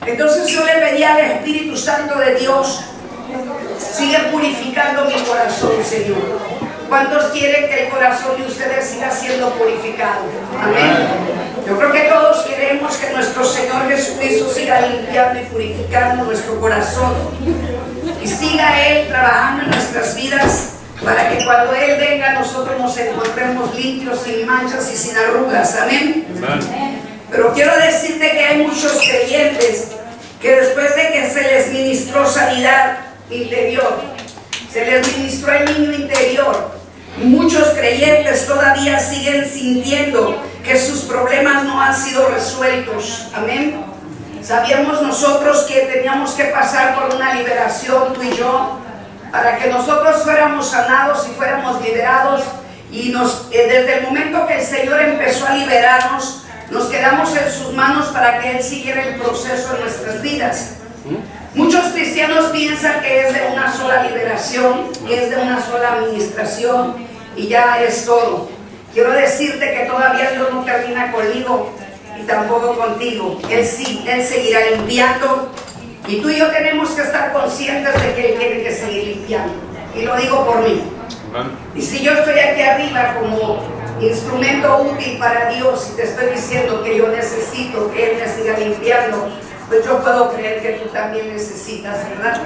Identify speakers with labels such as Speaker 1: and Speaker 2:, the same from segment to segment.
Speaker 1: Entonces yo le pedí al Espíritu Santo de Dios, sigue purificando mi corazón, Señor. ¿Cuántos quieren que el corazón de ustedes siga siendo purificado? Amén. Yo creo que todos queremos que nuestro Señor Jesucristo siga limpiando y purificando nuestro corazón y siga Él trabajando en nuestras vidas para que cuando Él venga nosotros nos encontremos limpios, sin manchas y sin arrugas. Amén. Pero quiero decirte que hay muchos creyentes que después de que se les ministró sanidad interior, se les ministró el niño interior, muchos creyentes todavía siguen sintiendo que sus problemas no han sido resueltos. Amén. Sabíamos nosotros que teníamos que pasar por una liberación, tú y yo, para que nosotros fuéramos sanados y fuéramos liberados. Y desde el momento que el Señor empezó a liberarnos, nos quedamos en sus manos para que Él siguiera el proceso en nuestras vidas. Muchos cristianos piensan que es de una sola liberación, que es de una sola administración y ya es todo. Quiero decirte que todavía Dios no termina conmigo y tampoco contigo. Él seguirá limpiando y tú y yo tenemos que estar conscientes de que Él tiene que seguir limpiando. Y lo digo por mí. Y si yo estoy aquí arriba como instrumento útil para Dios y te estoy diciendo que yo necesito que Él me siga limpiando, pues yo puedo creer que tú también necesitas, ¿verdad?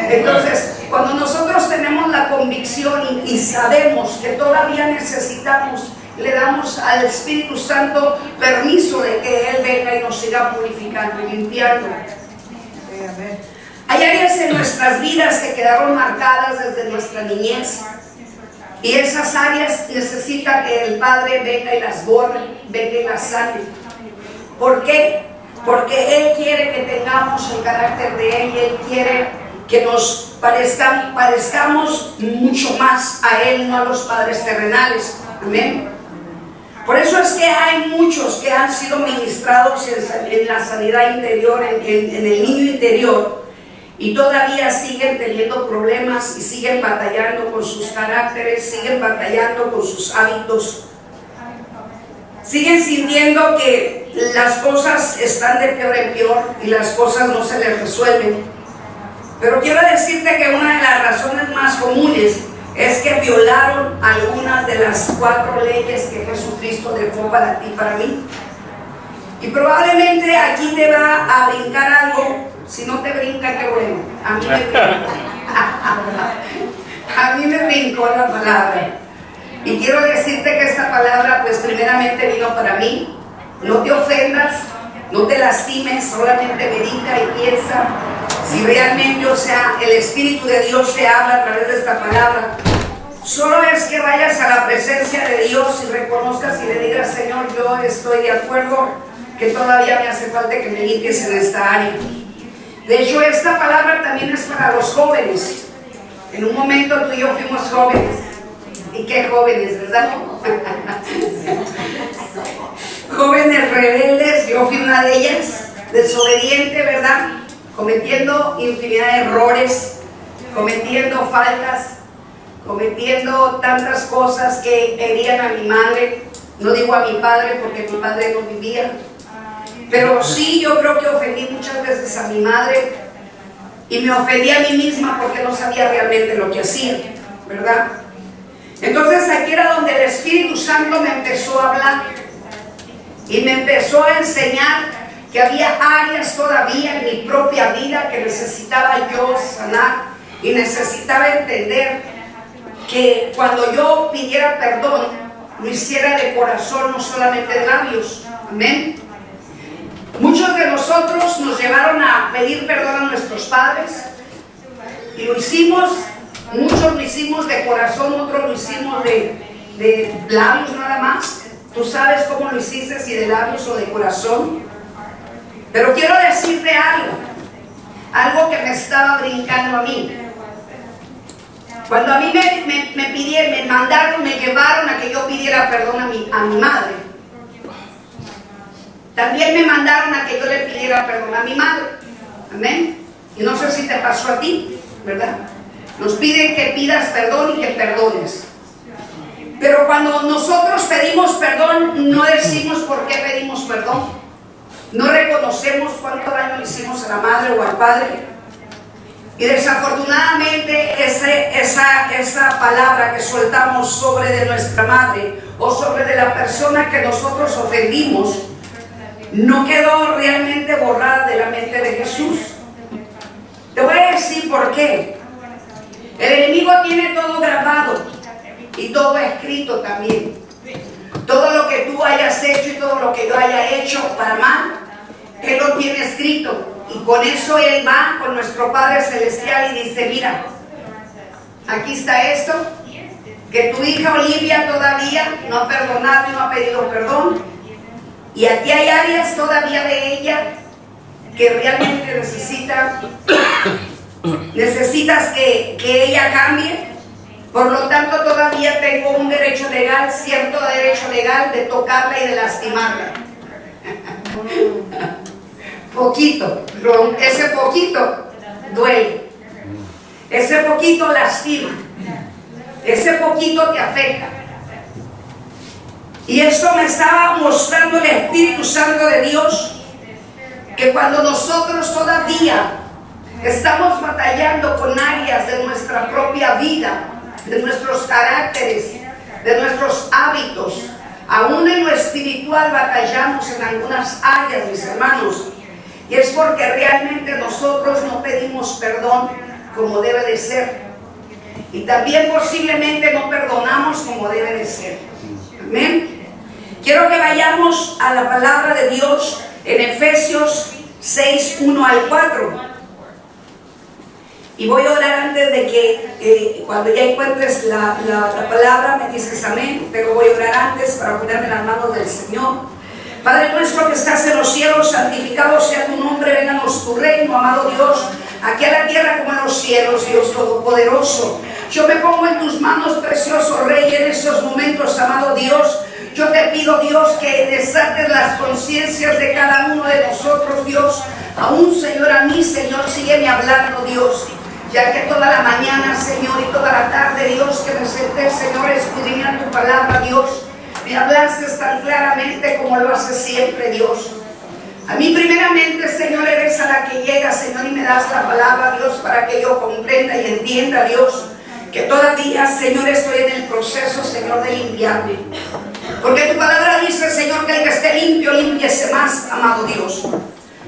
Speaker 1: Entonces, cuando nosotros tenemos la convicción y sabemos que todavía necesitamos, le damos al Espíritu Santo permiso de que Él venga y nos siga purificando y limpiando. Hay áreas en nuestras vidas que quedaron marcadas desde nuestra niñez y esas áreas necesitan que el Padre venga y las borre, venga y las sane. ¿Por qué? Porque Él quiere que tengamos el carácter de Él y Él quiere que nos parezcamos mucho más a Él, no a los padres terrenales. Amén. Por eso es que hay muchos que han sido ministrados en la sanidad interior, en el niño interior, y todavía siguen teniendo problemas y siguen batallando con sus caracteres, siguen batallando con sus hábitos. Siguen sintiendo que las cosas están de peor en peor y las cosas no se les resuelven. Pero quiero decirte que una de las razones más comunes es que violaron algunas de las 4 leyes que Jesucristo dejó para ti y para mí. Y probablemente aquí te va a brincar algo. Si no te brinca, qué bueno. A mí me brinca. A mí me brincó la palabra. Y quiero decirte que esta palabra pues primeramente vino para mí. No te ofendas, no te lastimes, solamente medita y piensa si realmente, o sea, el Espíritu de Dios te habla a través de esta palabra. Solo es que vayas a la presencia de Dios y reconozcas y le digas: Señor, yo estoy de acuerdo que todavía me hace falta que me limpies en esta área. De hecho, esta palabra también es para los jóvenes. En un momento tú y yo fuimos jóvenes. Y qué jóvenes, ¿verdad? Jóvenes rebeldes, yo fui una de ellas, desobediente, ¿verdad? Cometiendo infinidad de errores, cometiendo faltas, cometiendo tantas cosas que herían a mi madre. No digo a mi padre porque mi padre no vivía, pero sí yo creo que ofendí muchas veces a mi madre y me ofendí a mí misma porque no sabía realmente lo que hacía, ¿verdad? Entonces aquí era donde el Espíritu Santo me empezó a hablar y me empezó a enseñar que había áreas todavía en mi propia vida que necesitaba yo sanar y necesitaba entender que cuando yo pidiera perdón lo hiciera de corazón, no solamente de labios. Amén. Muchos de nosotros nos llevaron a pedir perdón a nuestros padres y lo hicimos. Muchos lo hicimos de corazón, otros lo hicimos de labios nada más. Tú sabes cómo lo hiciste, si de labios o de corazón. Pero quiero decirte algo que me estaba brincando a mí. Cuando a mí me mandaron, me llevaron a que yo pidiera perdón a mi madre. También me mandaron a que yo le pidiera perdón a mi madre. Amén. Y no sé si te pasó a ti, ¿verdad? Nos piden que pidas perdón y que perdones. Pero cuando nosotros pedimos perdón, no decimos por qué pedimos perdón. no reconocemos cuánto daño le hicimos a la madre o al padre. Y desafortunadamente esa palabra que soltamos sobre de nuestra madre o sobre de la persona que nosotros ofendimos no quedó realmente borrada de la mente de Jesús. Te voy a decir por qué. El enemigo tiene todo grabado y todo escrito también. Todo lo que tú hayas hecho y todo lo que yo haya hecho para mal, Él lo tiene escrito. Y con eso Él va con nuestro Padre Celestial y dice: mira, aquí está esto, que tu hija Olivia todavía no ha perdonado y no ha pedido perdón. Y aquí hay áreas todavía de ella que realmente necesitas que ella cambie. Por lo tanto, todavía tengo un derecho legal, cierto derecho legal de tocarla y de lastimarla. Poquito, ese poquito duele, ese poquito lastima, ese poquito te afecta. Y esto me estaba mostrando el Espíritu Santo de Dios, que cuando nosotros todavía estamos batallando con áreas de nuestra propia vida, de nuestros caracteres, de nuestros hábitos, aún en lo espiritual batallamos en algunas áreas, mis hermanos. Y es porque realmente nosotros no pedimos perdón como debe de ser. Y también posiblemente no perdonamos como debe de ser. Amén. Quiero que vayamos a la palabra de Dios en Efesios 6, 1 al 4. Y voy a orar antes de que cuando ya encuentres la palabra me dices amén. Pero voy a orar antes para ponerme en las manos del Señor. Padre nuestro que estás en los cielos, santificado sea tu nombre, vénganos tu reino, amado Dios, aquí a la tierra como en los cielos, Dios Todopoderoso. Yo me pongo en tus manos, precioso Rey, en estos momentos, amado Dios. Yo te pido, Dios, que desates las conciencias de cada uno de nosotros, Dios. Aún, Señor, a mí, Señor, sígueme hablando, Dios. Ya que toda la mañana, Señor, y toda la tarde, Dios, que me senté, Señor, a escudriñar tu palabra, Dios. Me hablaste tan claramente como lo haces siempre, Dios. A mí primeramente, Señor, eres a la que llega, Señor, y me das la palabra, Dios, para que yo comprenda y entienda, Dios, que todavía, Señor, estoy en el proceso, Señor, de limpiarme. Porque tu palabra dice, Señor, que el que esté limpio, límpiese más, amado Dios.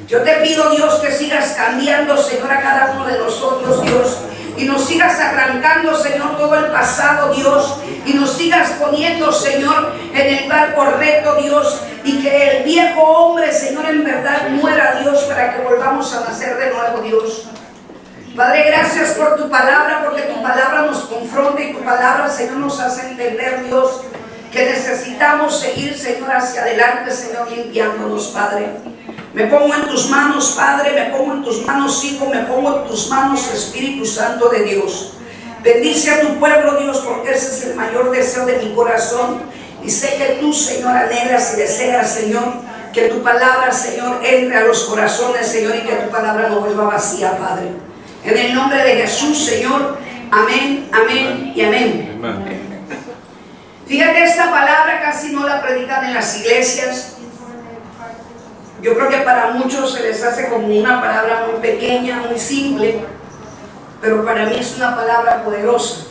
Speaker 1: Yo te pido, Dios, que sigas cambiando, Señor, a cada uno de nosotros, Dios. Y nos sigas arrancando, Señor, todo el pasado, Dios. Y nos sigas poniendo, Señor, en el lugar correcto, Dios. Y que el viejo hombre, Señor, en verdad muera, Dios, para que volvamos a nacer de nuevo, Dios. Padre, gracias por tu palabra, porque tu palabra nos confronta y tu palabra, Señor, nos hace entender, Dios, que necesitamos seguir, Señor, hacia adelante, Señor, limpiándonos, Padre. Me pongo en tus manos, Padre, me pongo en tus manos, Hijo, me pongo en tus manos, Espíritu Santo de Dios. Bendice a tu pueblo, Dios, porque ese es el mayor deseo de mi corazón. Y sé que tú, Señor, anhelas y deseas, Señor, que tu palabra, Señor, entre a los corazones, Señor, y que tu palabra no vuelva vacía, Padre. En el nombre de Jesús, Señor, amén, amén y amén. Amén. Fíjate, esta palabra casi no la predican en las iglesias. Yo creo que para muchos se les hace como una palabra muy pequeña, muy simple, pero para mí es una palabra poderosa.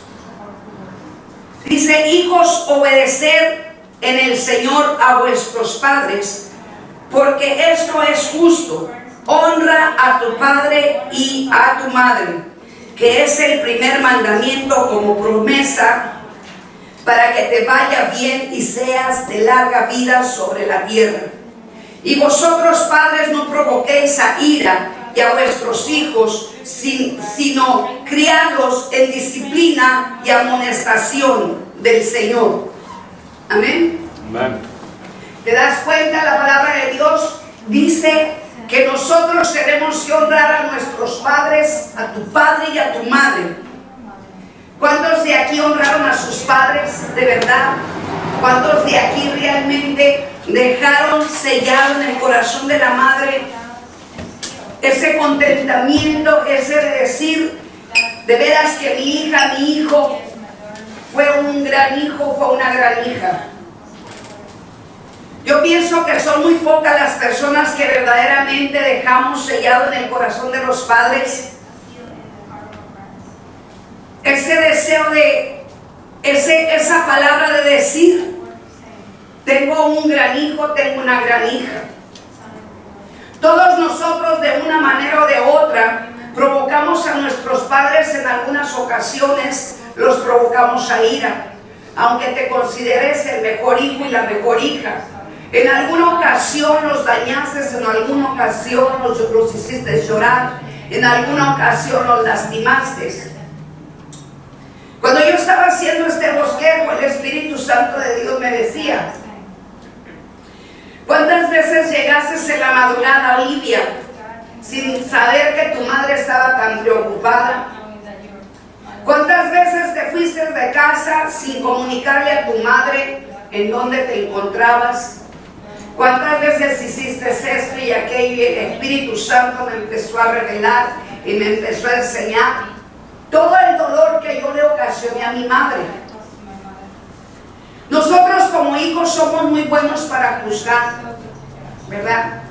Speaker 1: Dice: hijos, obedeced en el Señor a vuestros padres, porque esto es justo. Honra a tu padre y a tu madre, que es el primer mandamiento como promesa, para que te vaya bien y seas de larga vida sobre la tierra. Y vosotros, padres, no provoquéis a ira y a vuestros hijos, sino criadlos en disciplina y amonestación del Señor. Amén. Amén. ¿Te das cuenta? La palabra de Dios dice que nosotros tenemos que honrar a nuestros padres, a tu padre y a tu madre. ¿Cuántos de aquí honraron a sus padres de verdad? ¿Cuántos de aquí realmente dejaron sellado en el corazón de la madre ese contentamiento, ese de decir, de veras que mi hija, mi hijo fue un gran hijo, fue una gran hija? Yo pienso que son muy pocas las personas que verdaderamente dejamos sellado en el corazón de los padres ese deseo de, esa palabra de decir, tengo un gran hijo, tengo una gran hija. Todos nosotros de una manera o de otra provocamos a nuestros padres en algunas ocasiones, los provocamos a ira, aunque te consideres el mejor hijo y la mejor hija. En alguna ocasión los dañaste, en alguna ocasión los hiciste llorar, en alguna ocasión los lastimaste. Cuando yo estaba haciendo este bosquejo, el Espíritu Santo de Dios me decía: ¿cuántas veces llegaste en la madrugada, Olivia, sin saber que tu madre estaba tan preocupada? ¿Cuántas veces te fuiste de casa sin comunicarle a tu madre en dónde te encontrabas? ¿Cuántas veces hiciste esto y aquello y el Espíritu Santo me empezó a revelar y me empezó a enseñar todo el dolor que yo le ocasioné a mi madre? Nosotros como hijos somos muy buenos para juzgar, ¿verdad?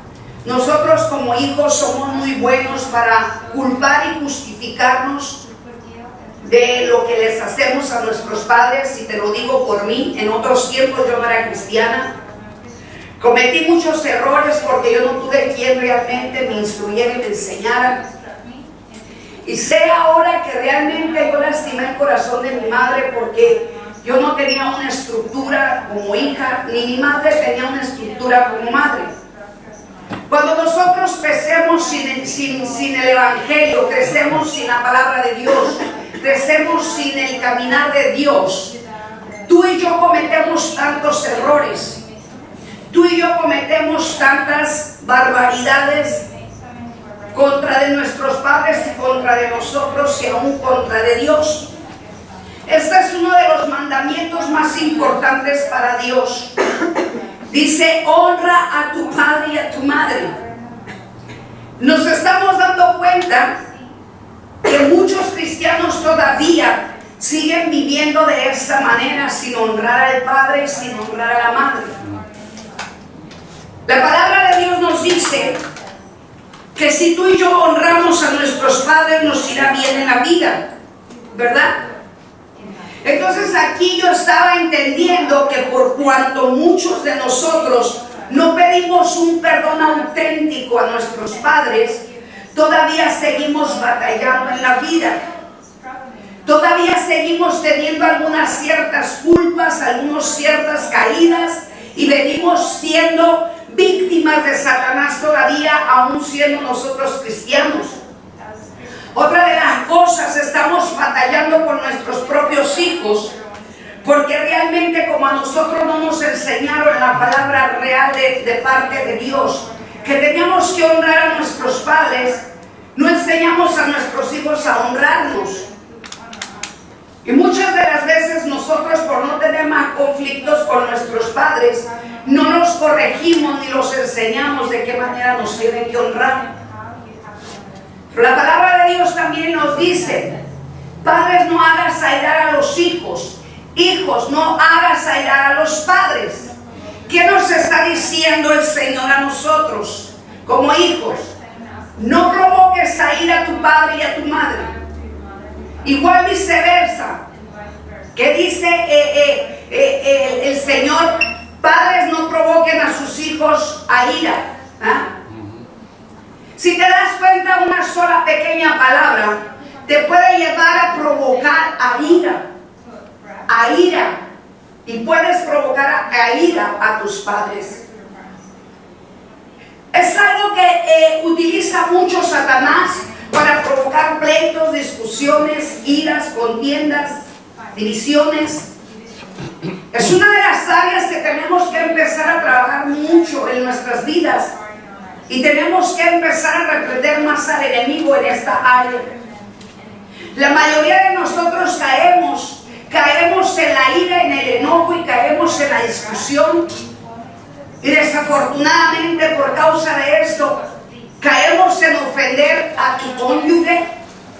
Speaker 1: Nosotros como hijos somos muy buenos para culpar y justificarnos de lo que les hacemos a nuestros padres. Y te lo digo por mí, en otros tiempos yo no era cristiana. Cometí muchos errores porque yo no tuve quien realmente me instruyera y me enseñara. Y sé ahora que realmente yo lastimé el corazón de mi madre porque yo no tenía una estructura como hija, ni mi madre tenía una estructura como madre. Cuando nosotros crecemos sin el Evangelio, crecemos sin la palabra de Dios, crecemos sin el caminar de Dios, tú y yo cometemos tantos errores. Tú y yo cometemos tantas barbaridades contra de nuestros padres y contra de nosotros y aún contra de Dios. Este es uno de los mandamientos más importantes para Dios. Dice: honra a tu padre y a tu madre. Nos estamos dando cuenta que muchos cristianos todavía siguen viviendo de esa manera, sin honrar al padre y sin honrar a la madre. La palabra de Dios nos dice que si tú y yo honramos a nuestros padres, nos irá bien en la vida, ¿verdad? Entonces aquí yo estaba entendiendo que por cuanto muchos de nosotros no pedimos un perdón auténtico a nuestros padres, todavía seguimos batallando en la vida. Todavía seguimos teniendo algunas ciertas culpas, algunas ciertas caídas, y venimos siendo víctimas de Satanás todavía, aún siendo nosotros cristianos. Otra de las cosas, estamos batallando con nuestros propios hijos, porque realmente como a nosotros no nos enseñaron la palabra real de parte de Dios, que teníamos que honrar a nuestros padres, no enseñamos a nuestros hijos a honrarnos. Y muchas de las veces nosotros, por no tener más conflictos con nuestros padres, no los corregimos ni los enseñamos de qué manera nos tienen que honrar. Pero la palabra de Dios también nos dice: padres, no hagas airar a los hijos, hijos, no hagas airar a los padres. ¿Qué nos está diciendo el Señor a nosotros como hijos? No provoques a ir a tu padre y a tu madre. Igual viceversa, que dice el Señor: padres, no provoquen a sus hijos a ira. Si te das cuenta, una sola pequeña palabra te puede llevar a provocar a ira, y puedes provocar a ira a tus padres. Es algo que utiliza mucho Satanás para provocar pleitos, discusiones, iras, contiendas, divisiones. Es una de las áreas que tenemos que empezar a trabajar mucho en nuestras vidas, y tenemos que empezar a reprender más al enemigo en esta área. La mayoría de nosotros caemos en la ira, en el enojo, y caemos en la discusión, y desafortunadamente por causa de esto caemos en ofender a tu cónyuge,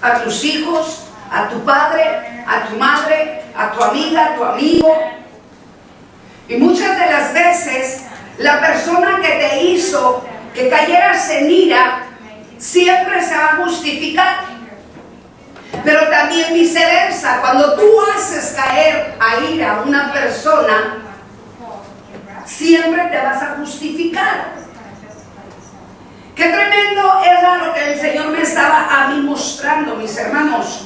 Speaker 1: a tus hijos, a tu padre, a tu madre, a tu amiga, a tu amigo. Y muchas de las veces La persona que te hizo que cayeras en ira siempre se va a justificar. Pero también viceversa, cuando tú haces caer a ira a una persona, siempre te vas a justificar. Qué tremendo era lo que el Señor me estaba a mí mostrando, mis hermanos.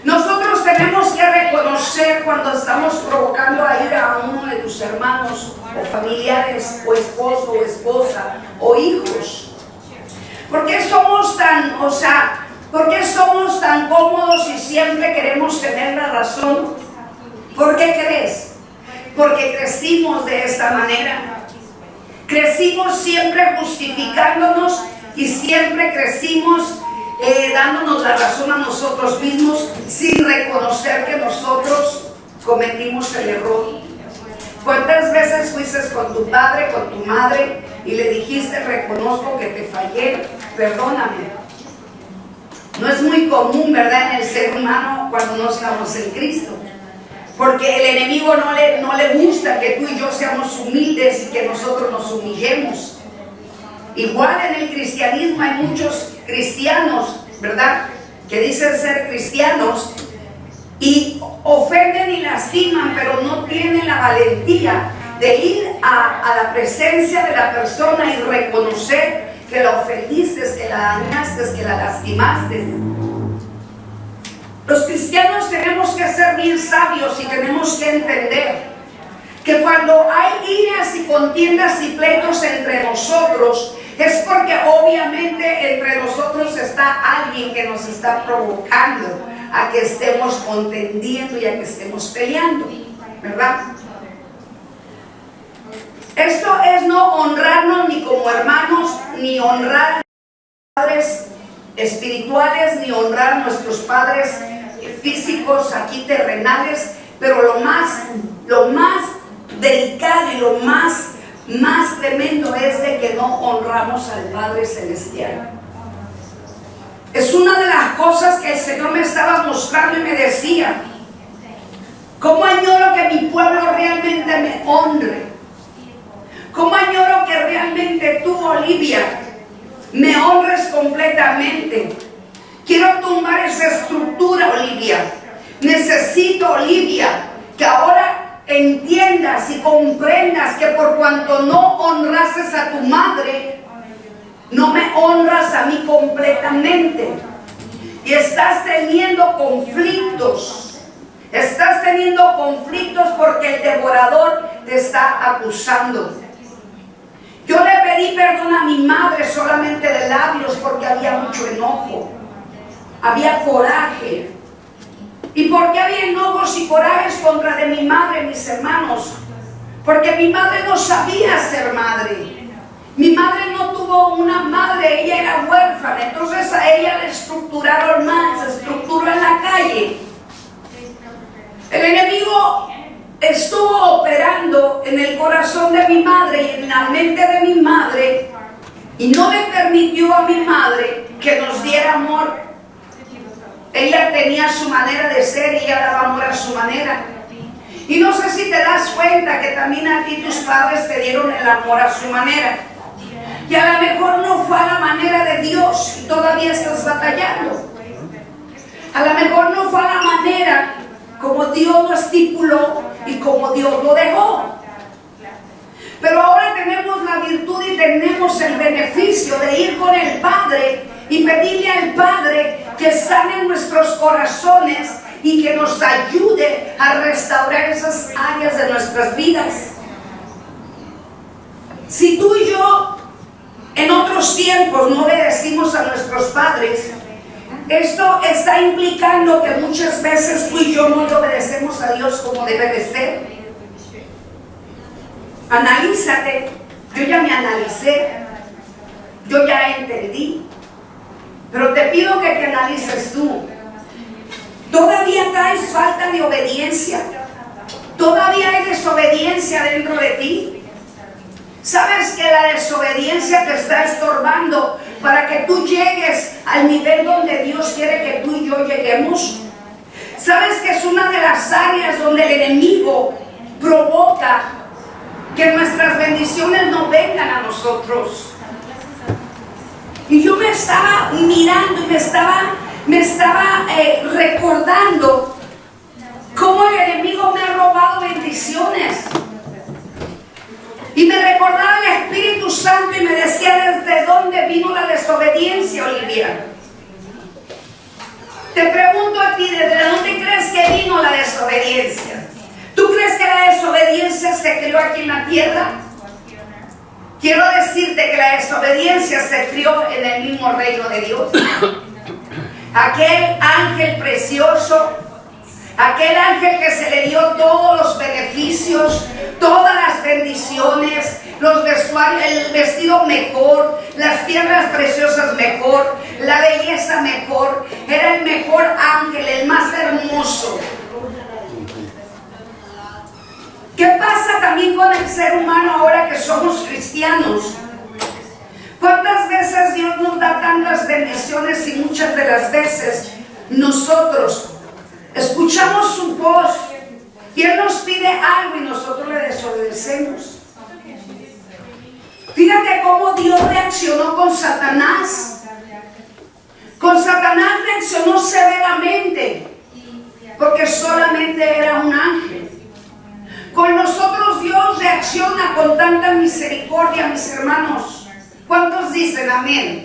Speaker 1: Nosotros tenemos que reconocer cuando estamos provocando a ira a uno de tus hermanos o familiares o esposo o esposa o hijos. ¿Por qué somos tan cómodos y siempre queremos tener la razón? ¿Por qué crees? Porque crecimos de esta manera. Crecimos siempre justificándonos y siempre crecimos dándonos la razón a nosotros mismos sin reconocer que nosotros cometimos el error. ¿Cuántas veces fuiste con tu padre, con tu madre y le dijiste: reconozco que te fallé, perdóname? No es muy común, ¿verdad?, en el ser humano cuando no estamos en Cristo. Porque el enemigo no le gusta que tú y yo seamos humildes y que nosotros nos humillemos. Igual en el cristianismo hay muchos cristianos, ¿verdad?, que dicen ser cristianos y ofenden y lastiman, pero no tienen la valentía de ir a la presencia de la persona y reconocer que la ofendiste, que la dañaste, que la lastimaste. Los cristianos tenemos que ser bien sabios y tenemos que entender que cuando hay iras y contiendas y pleitos entre nosotros, es porque obviamente entre nosotros está alguien que nos está provocando a que estemos contendiendo y a que estemos peleando, ¿verdad? Esto es no honrarnos ni como hermanos, ni honrar a los padres espirituales, ni honrar a nuestros padres físicos aquí terrenales, pero lo más delicado y lo más tremendo es de que no honramos al Padre Celestial. Es una de las cosas que el Señor me estaba mostrando y me decía: ¿cómo añoro que mi pueblo realmente me honre? ¿Cómo añoro que realmente tú, Olivia, me honres completamente? Quiero tumbar esa estructura, Olivia. Necesito, Olivia, que ahora entiendas y comprendas que por cuanto no honrases a tu madre, no me honras a mí completamente. Y estás teniendo conflictos. Estás teniendo conflictos porque el devorador te está acusando. Yo le pedí perdón a mi madre solamente de labios porque había mucho enojo. Había coraje. ¿Y por qué había enojos y corajes contra de mi madre, mis hermanos? Porque mi madre no sabía ser madre. Mi madre no tuvo una madre, ella era huérfana. Entonces a ella le estructuraron mal, se estructuró en la calle. El enemigo estuvo operando en el corazón de mi madre y en la mente de mi madre, y no le permitió a mi madre que nos diera amor. Ella tenía su manera de ser y ella daba amor a su manera. Y no sé si te das cuenta que también a ti tus padres te dieron el amor a su manera. Y a lo mejor no fue a la manera de Dios y todavía estás batallando. A lo mejor no fue a la manera como Dios lo estipuló y como Dios lo dejó. Pero ahora tenemos la virtud y tenemos el beneficio de ir con el Padre y pedirle al Padre que sane nuestros corazones y que nos ayude a restaurar esas áreas de nuestras vidas. Si tú y yo en otros tiempos no obedecimos a nuestros padres, esto está implicando que muchas veces tú y yo no le obedecemos a Dios como debe de ser. Analízate. Yo ya me analicé, yo ya entendí, pero te pido que te analices tú. ¿Todavía traes falta de obediencia? ¿Todavía hay desobediencia dentro de ti? ¿Sabes que la desobediencia te está estorbando para que tú llegues al nivel donde Dios quiere que tú y yo lleguemos? ¿Sabes que es una de las áreas donde el enemigo provoca que nuestras bendiciones no vengan a nosotros. Y yo me estaba mirando y me estaba recordando cómo el enemigo me ha robado bendiciones. Y me recordaba el Espíritu Santo y me decía desde dónde vino la desobediencia, Olivia. Te pregunto a ti, ¿desde dónde crees que vino la desobediencia? ¿Tú crees que la desobediencia se creó aquí en la tierra? Quiero decirte que la desobediencia se crió en el mismo reino de Dios. Aquel ángel precioso, aquel ángel que se le dio todos los beneficios, todas las bendiciones, los vestuarios, el vestido mejor, las tierras preciosas mejor, la belleza mejor, era el mejor ángel, el más hermoso. ¿Qué pasa también con el ser humano ahora que somos cristianos? ¿Cuántas veces Dios nos da tantas bendiciones y muchas de las veces nosotros escuchamos su voz y Él nos pide algo y nosotros le desobedecemos? Fíjate cómo Dios reaccionó con Satanás. Con Satanás reaccionó severamente porque solamente era un ángel. Con nosotros Dios reacciona con tanta misericordia, mis hermanos. ¿Cuántos dicen amén?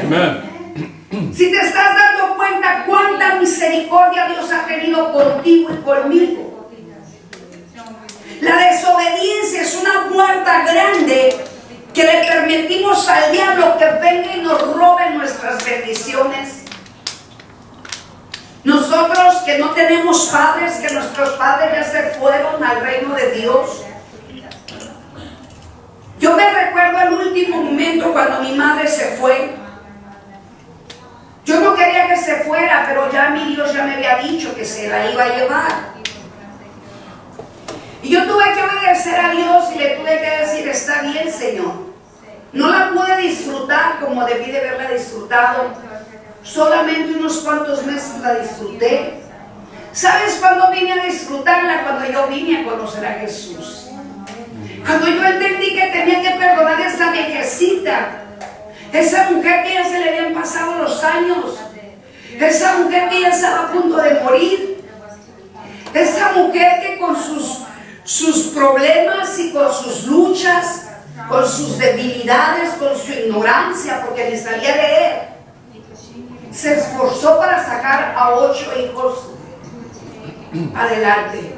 Speaker 1: Amén. Si te estás dando cuenta cuánta misericordia Dios ha tenido contigo y conmigo. La desobediencia es una puerta grande que le permitimos al diablo que venga y nos robe nuestras bendiciones. Nosotros que no tenemos padres, que nuestros padres ya se fueron al reino de Dios. Yo me recuerdo el último momento cuando mi madre se fue. Yo no quería que se fuera, pero ya mi Dios ya me había dicho que se la iba a llevar. Y yo tuve que obedecer a Dios y le tuve que decir, está bien, Señor. No la pude disfrutar como debí de haberla disfrutado. Solamente unos cuantos meses la disfruté. ¿Sabes cuándo vine a disfrutarla? Cuando yo vine a conocer a Jesús. Cuando yo entendí que tenía que perdonar a esa viejecita, esa mujer que ya se le habían pasado los años, esa mujer que ya estaba a punto de morir, esa mujer que con sus problemas y con sus luchas, con sus debilidades, con su ignorancia, porque ni sabía leer, se esforzó para sacar a 8 hijos adelante.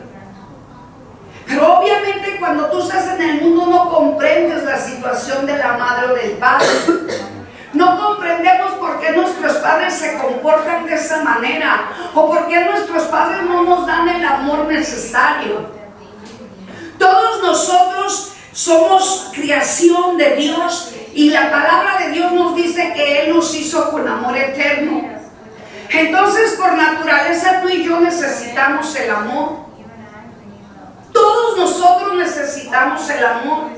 Speaker 1: Pero obviamente cuando tú estás en el mundo no comprendes la situación de la madre o del padre. No comprendemos por qué nuestros padres se comportan de esa manera o por qué nuestros padres no nos dan el amor necesario. Todos nosotros somos creación de Dios y la palabra de Dios nos dice que Él nos hizo con amor eterno. Entonces, por naturaleza, tú y yo necesitamos el amor. Todos nosotros necesitamos el amor.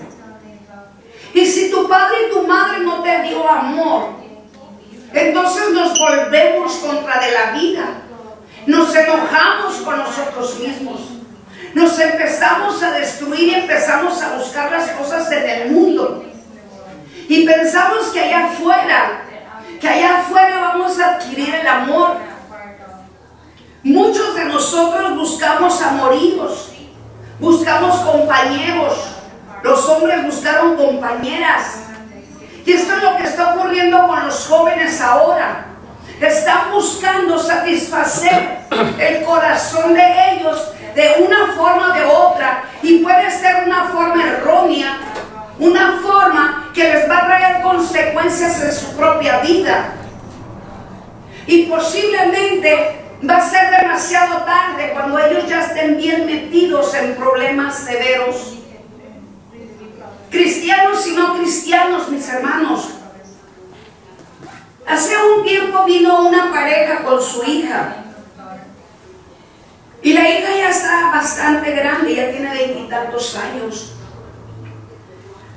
Speaker 1: Y si tu padre y tu madre no te dio amor, entonces nos volvemos contra de la vida. Nos enojamos con nosotros mismos. Nos empezamos a destruir y empezamos a buscar las cosas en el mundo. Y pensamos que allá afuera vamos a adquirir el amor. Muchos de nosotros buscamos amoríos, buscamos compañeros. Los hombres buscaron compañeras. Y esto es lo que está ocurriendo con los jóvenes ahora. Están buscando satisfacer el corazón de ellos de una forma o de otra. Y puede ser una forma errónea, una forma que les va a traer consecuencias en su propia vida. Y posiblemente va a ser demasiado tarde cuando ellos ya estén bien metidos en problemas severos. Cristianos y no cristianos, mis hermanos. Hace un tiempo vino una pareja con su hija. Y la hija ya está bastante grande, ya tiene 20 y tantos años.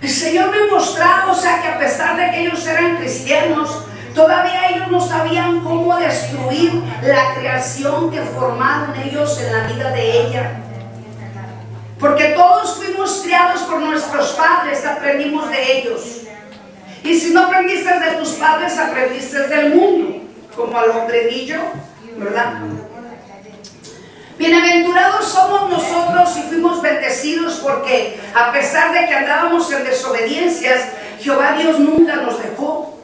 Speaker 1: El Señor me mostraba, que a pesar de que ellos eran cristianos, todavía ellos no sabían cómo destruir la creación que formaron ellos en la vida de ella. Porque todos fuimos criados por nuestros padres, aprendimos de ellos. Y si no aprendiste de tus padres, aprendiste del mundo, como al hombredillo, ¿verdad? Bienaventurados somos nosotros y fuimos bendecidos porque a pesar de que andábamos en desobediencias, Jehová Dios nunca nos dejó.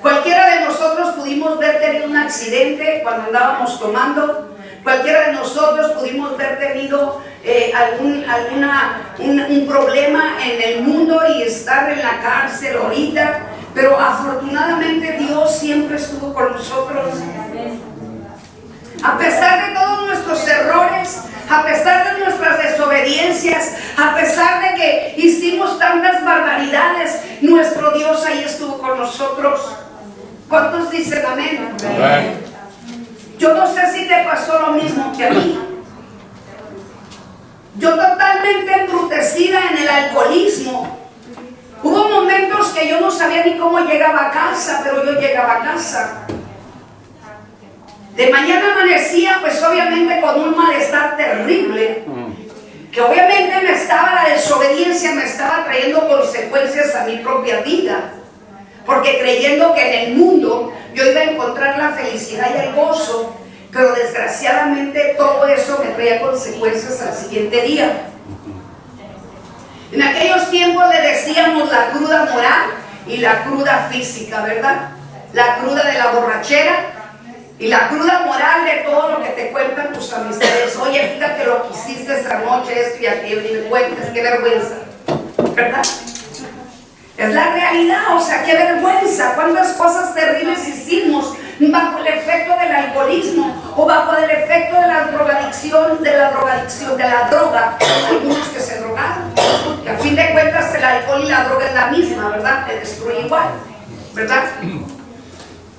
Speaker 1: Cualquiera de nosotros pudimos haber tenido un accidente cuando andábamos tomando. Cualquiera de nosotros pudimos haber tenido un problema en el mundo y estar en la cárcel ahorita. Pero afortunadamente Dios siempre estuvo con nosotros. A pesar de todos nuestros errores, a pesar de nuestras desobediencias, a pesar de que hicimos tantas barbaridades, nuestro Dios ahí estuvo con nosotros. ¿Cuántos dicen amén? Amén. Yo no sé si te pasó lo mismo que a mí. Yo totalmente embrutecida en el alcoholismo. Hubo momentos que yo no sabía ni cómo llegaba a casa, pero yo llegaba a casa. De mañana amanecía, pues obviamente con un malestar terrible, que obviamente la desobediencia me estaba trayendo consecuencias a mi propia vida, porque creyendo que en el mundo yo iba a encontrar la felicidad y el gozo, pero desgraciadamente todo eso me traía consecuencias al siguiente día. En aquellos tiempos le decíamos la cruda moral y la cruda física, ¿verdad? La cruda de la borrachera y la cruda moral de todo lo que te cuentan tus amistades. Oye, fíjate lo que hiciste esa noche, esto y aquello, y me cuentas, qué vergüenza, ¿verdad? Es la realidad, o sea, qué vergüenza, cuántas cosas terribles hicimos bajo el efecto del alcoholismo o bajo el efecto de la drogadicción, de la droga. Algunos que se drogaron, que a fin de cuentas el alcohol y la droga es la misma, ¿verdad? Te destruye igual, ¿verdad?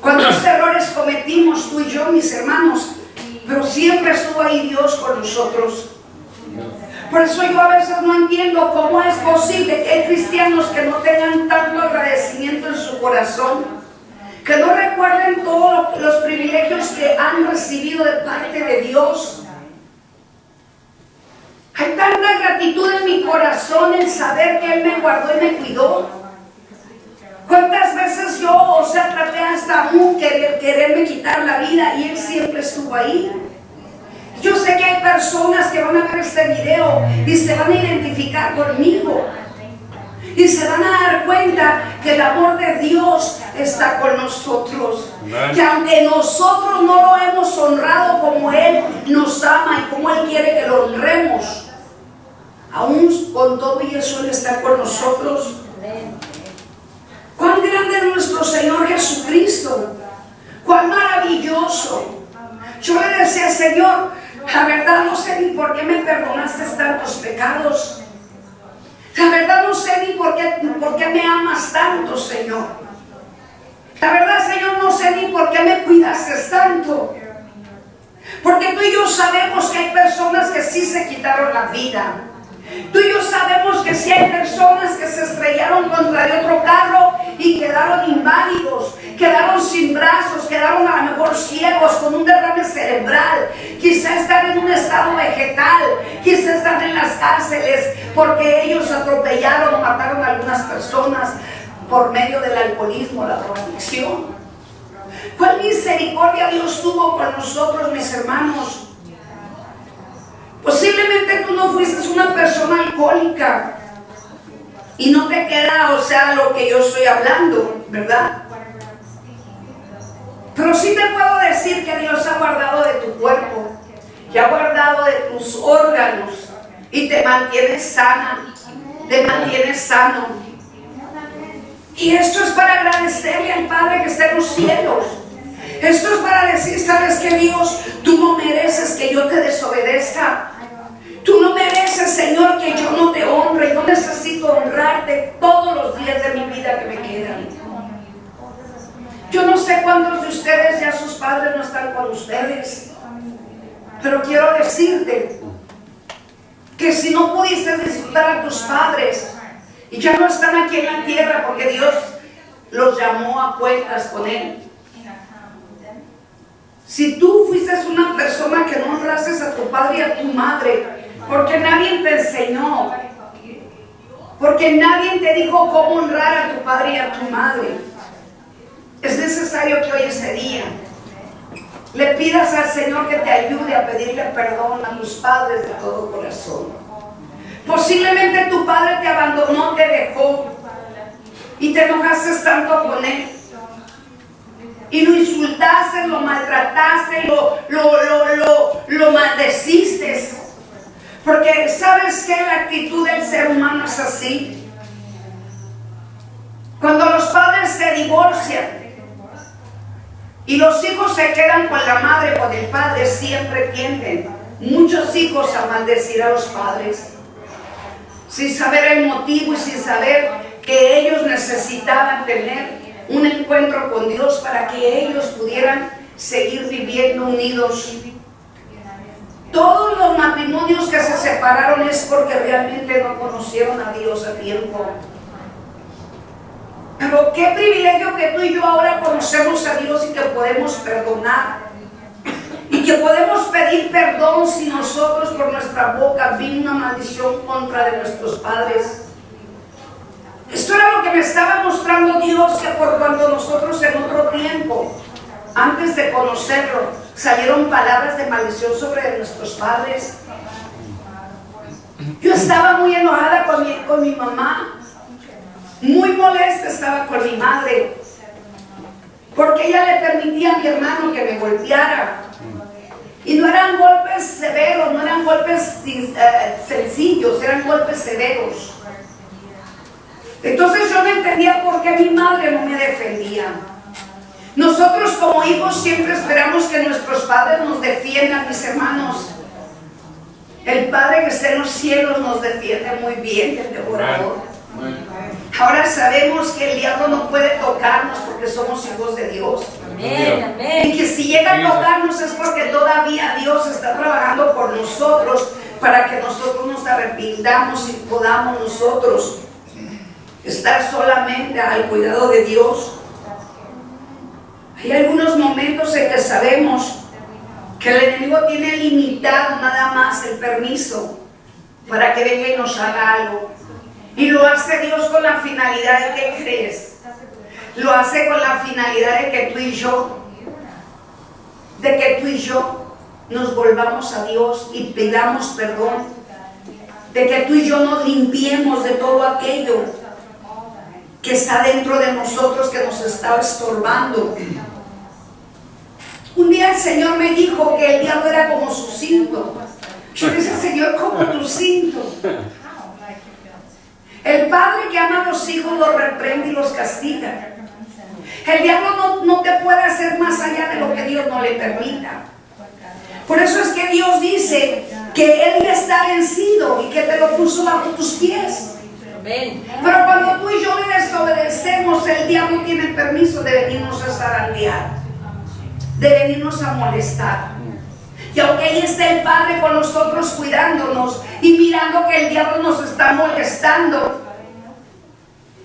Speaker 1: ¿Cuántos errores cometimos tú y yo, mis hermanos? Pero siempre estuvo ahí Dios con nosotros. Por eso yo a veces no entiendo cómo es posible que hay cristianos que no tengan tanto agradecimiento en su corazón, que no recuerden todos los privilegios que han recibido de parte de Dios. Hay tanta gratitud en mi corazón en saber que Él me guardó y me cuidó. ¿Cuántas veces yo, traté hasta aún quererme quitar la vida y Él siempre estuvo ahí? Yo sé que hay personas que van a ver este video y se van a identificar conmigo. Y se van a dar cuenta que el amor de Dios está con nosotros. Que aunque nosotros no lo hemos honrado como Él nos ama y como Él quiere que lo honremos, aún con todo y eso Él está con nosotros. Cuán grande es nuestro Señor Jesucristo. Cuán maravilloso. Yo le decía, Señor, la verdad no sé ni por qué me perdonaste tantos pecados. La verdad no sé ni por qué me amas tanto, Señor. La verdad, Señor, no sé ni por qué me cuidaste tanto. Porque tú y yo sabemos que hay personas que sí se quitaron la vida. Tú y yo sabemos que sí hay personas que se estrellaron contra el otro carro y quedaron inválidos, quedaron sin brazos, quedaron a lo mejor ciegos, con un derrame cerebral, quizá están en un estado vegetal, quizá están en las cárceles porque ellos atropellaron o mataron a algunas personas por medio del alcoholismo, la drogadicción. ¿Cuál misericordia Dios tuvo con nosotros, mis hermanos? Posiblemente tú no fuiste una persona alcohólica y no te queda, lo que yo estoy hablando, ¿verdad? Pero sí te puedo decir que Dios ha guardado de tu cuerpo y ha guardado de tus órganos y te mantiene sana, te mantiene sano. Y esto es para agradecerle al Padre que está en los cielos. Esto es para decir, ¿sabes qué, Dios? Tú no mereces que yo te desobedezca. Tú no mereces, Señor, que yo no te honre. Yo necesito honrarte todos los días de mi vida que me quedan. Yo no sé cuántos de ustedes ya sus padres no están con ustedes, pero quiero decirte que si no pudiste disfrutar a tus padres y ya no están aquí en la tierra porque Dios los llamó a cuentas con Él. Si tú fuiste una persona que no honraste a tu padre y a tu madre, Porque nadie te enseñó. Porque nadie te dijo cómo honrar a tu padre y a tu madre. Es necesario que hoy ese día le pidas al Señor que te ayude a pedirle perdón a tus padres de todo corazón. Posiblemente tu padre te abandonó, te dejó y te enojaste tanto con él. Y lo insultaste, lo maltrataste, lo maldeciste. Porque sabes que la actitud del ser humano es así. Cuando los padres se divorcian y los hijos se quedan con la madre o con el padre, siempre tienden muchos hijos a maldecir a los padres, sin saber el motivo y sin saber que ellos necesitaban tener un encuentro con Dios para que ellos pudieran seguir viviendo unidos. Todos los matrimonios que se separaron es porque realmente no conocieron a Dios a tiempo. Pero qué privilegio que tú y yo ahora conocemos a Dios y que podemos perdonar. Y que podemos pedir perdón si nosotros por nuestra boca vino una maldición contra de nuestros padres. Esto era lo que me estaba mostrando Dios, que por cuando nosotros en otro tiempo, antes de conocerlo, salieron palabras de maldición sobre nuestros padres. Yo estaba muy enojada con mi mamá, muy molesta estaba con mi madre, porque ella le permitía a mi hermano que me golpeara. Y no eran golpes severos, no eran golpes sencillos, eran golpes severos. Entonces yo no entendía por qué mi madre no me defendía. Nosotros como hijos siempre esperamos que nuestros padres nos defiendan, mis hermanos. El Padre que está en los cielos nos defiende muy bien del devorador. Ahora sabemos que el diablo no puede tocarnos porque somos hijos de Dios. Amén, amén. Y que si llega a tocarnos es porque todavía Dios está trabajando por nosotros para que nosotros nos arrepintamos y podamos nosotros estar solamente al cuidado de Dios. Hay algunos momentos en que sabemos que el enemigo tiene limitado nada más el permiso para que venga y nos haga algo. Y lo hace Dios con la finalidad de que crees. Lo hace con la finalidad de que tú y yo nos volvamos a Dios y pidamos perdón. De que tú y yo nos limpiemos de todo aquello que está dentro de nosotros, que nos está estorbando. Un día el Señor me dijo que el diablo era como su cinto. Yo le dije, Señor, como tu cinto. El padre que ama a los hijos los reprende y los castiga. El diablo no te puede hacer más allá de lo que Dios no le permita. Por eso es que Dios dice que Él ya está vencido y que te lo puso bajo tus pies. Pero cuando tú y yo le desobedecemos, el diablo tiene permiso de venirnos a zarandear, de venirnos a molestar. Y aunque ahí está el Padre con nosotros cuidándonos y mirando que el diablo nos está molestando,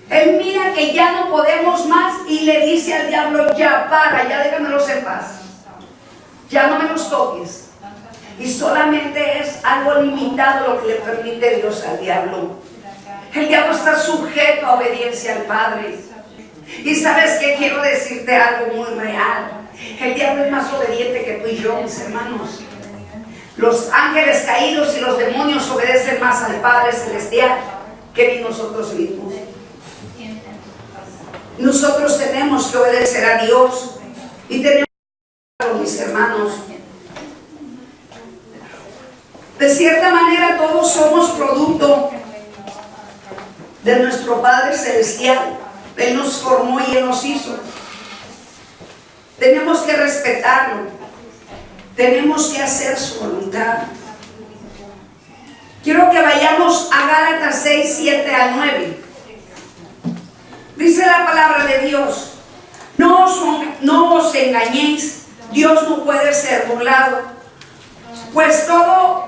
Speaker 1: Él mira que ya no podemos más y le dice al diablo, ya para, ya déjamelos en paz, ya no me los toques. Y solamente es algo limitado lo que le permite Dios al diablo. El diablo está sujeto a obediencia al Padre. Y sabes que quiero decirte algo muy real. El diablo es más obediente que tú y yo, mis hermanos. Los ángeles caídos y los demonios obedecen más al Padre Celestial que ni nosotros mismos. Nosotros tenemos que obedecer a Dios y tenemos que obedecer a mis hermanos. De cierta manera todos somos producto de nuestro Padre Celestial. Él nos formó y Él nos hizo. Tenemos que respetarlo. Tenemos que hacer su voluntad. Quiero que vayamos a Gálatas 6, 7 al 9. Dice la palabra de Dios: no os engañéis, Dios no puede ser burlado. Pues todo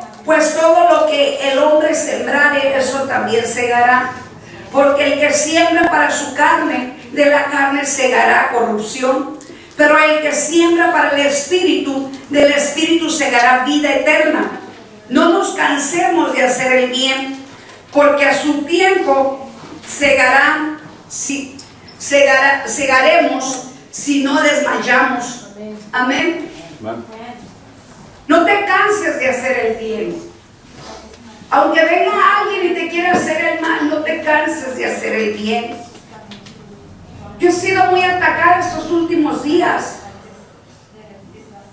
Speaker 1: lo que el hombre sembrare, eso también segará. Porque el que siembra para su carne, de la carne segará corrupción. Pero el que siembra para el Espíritu, del Espíritu segará vida eterna. No nos cansemos de hacer el bien, porque a su tiempo segaremos si no desmayamos. Amén. No te canses de hacer el bien. Aunque venga alguien y te quiera hacer el mal, no te canses de hacer el bien. Yo he sido muy atacada estos últimos días.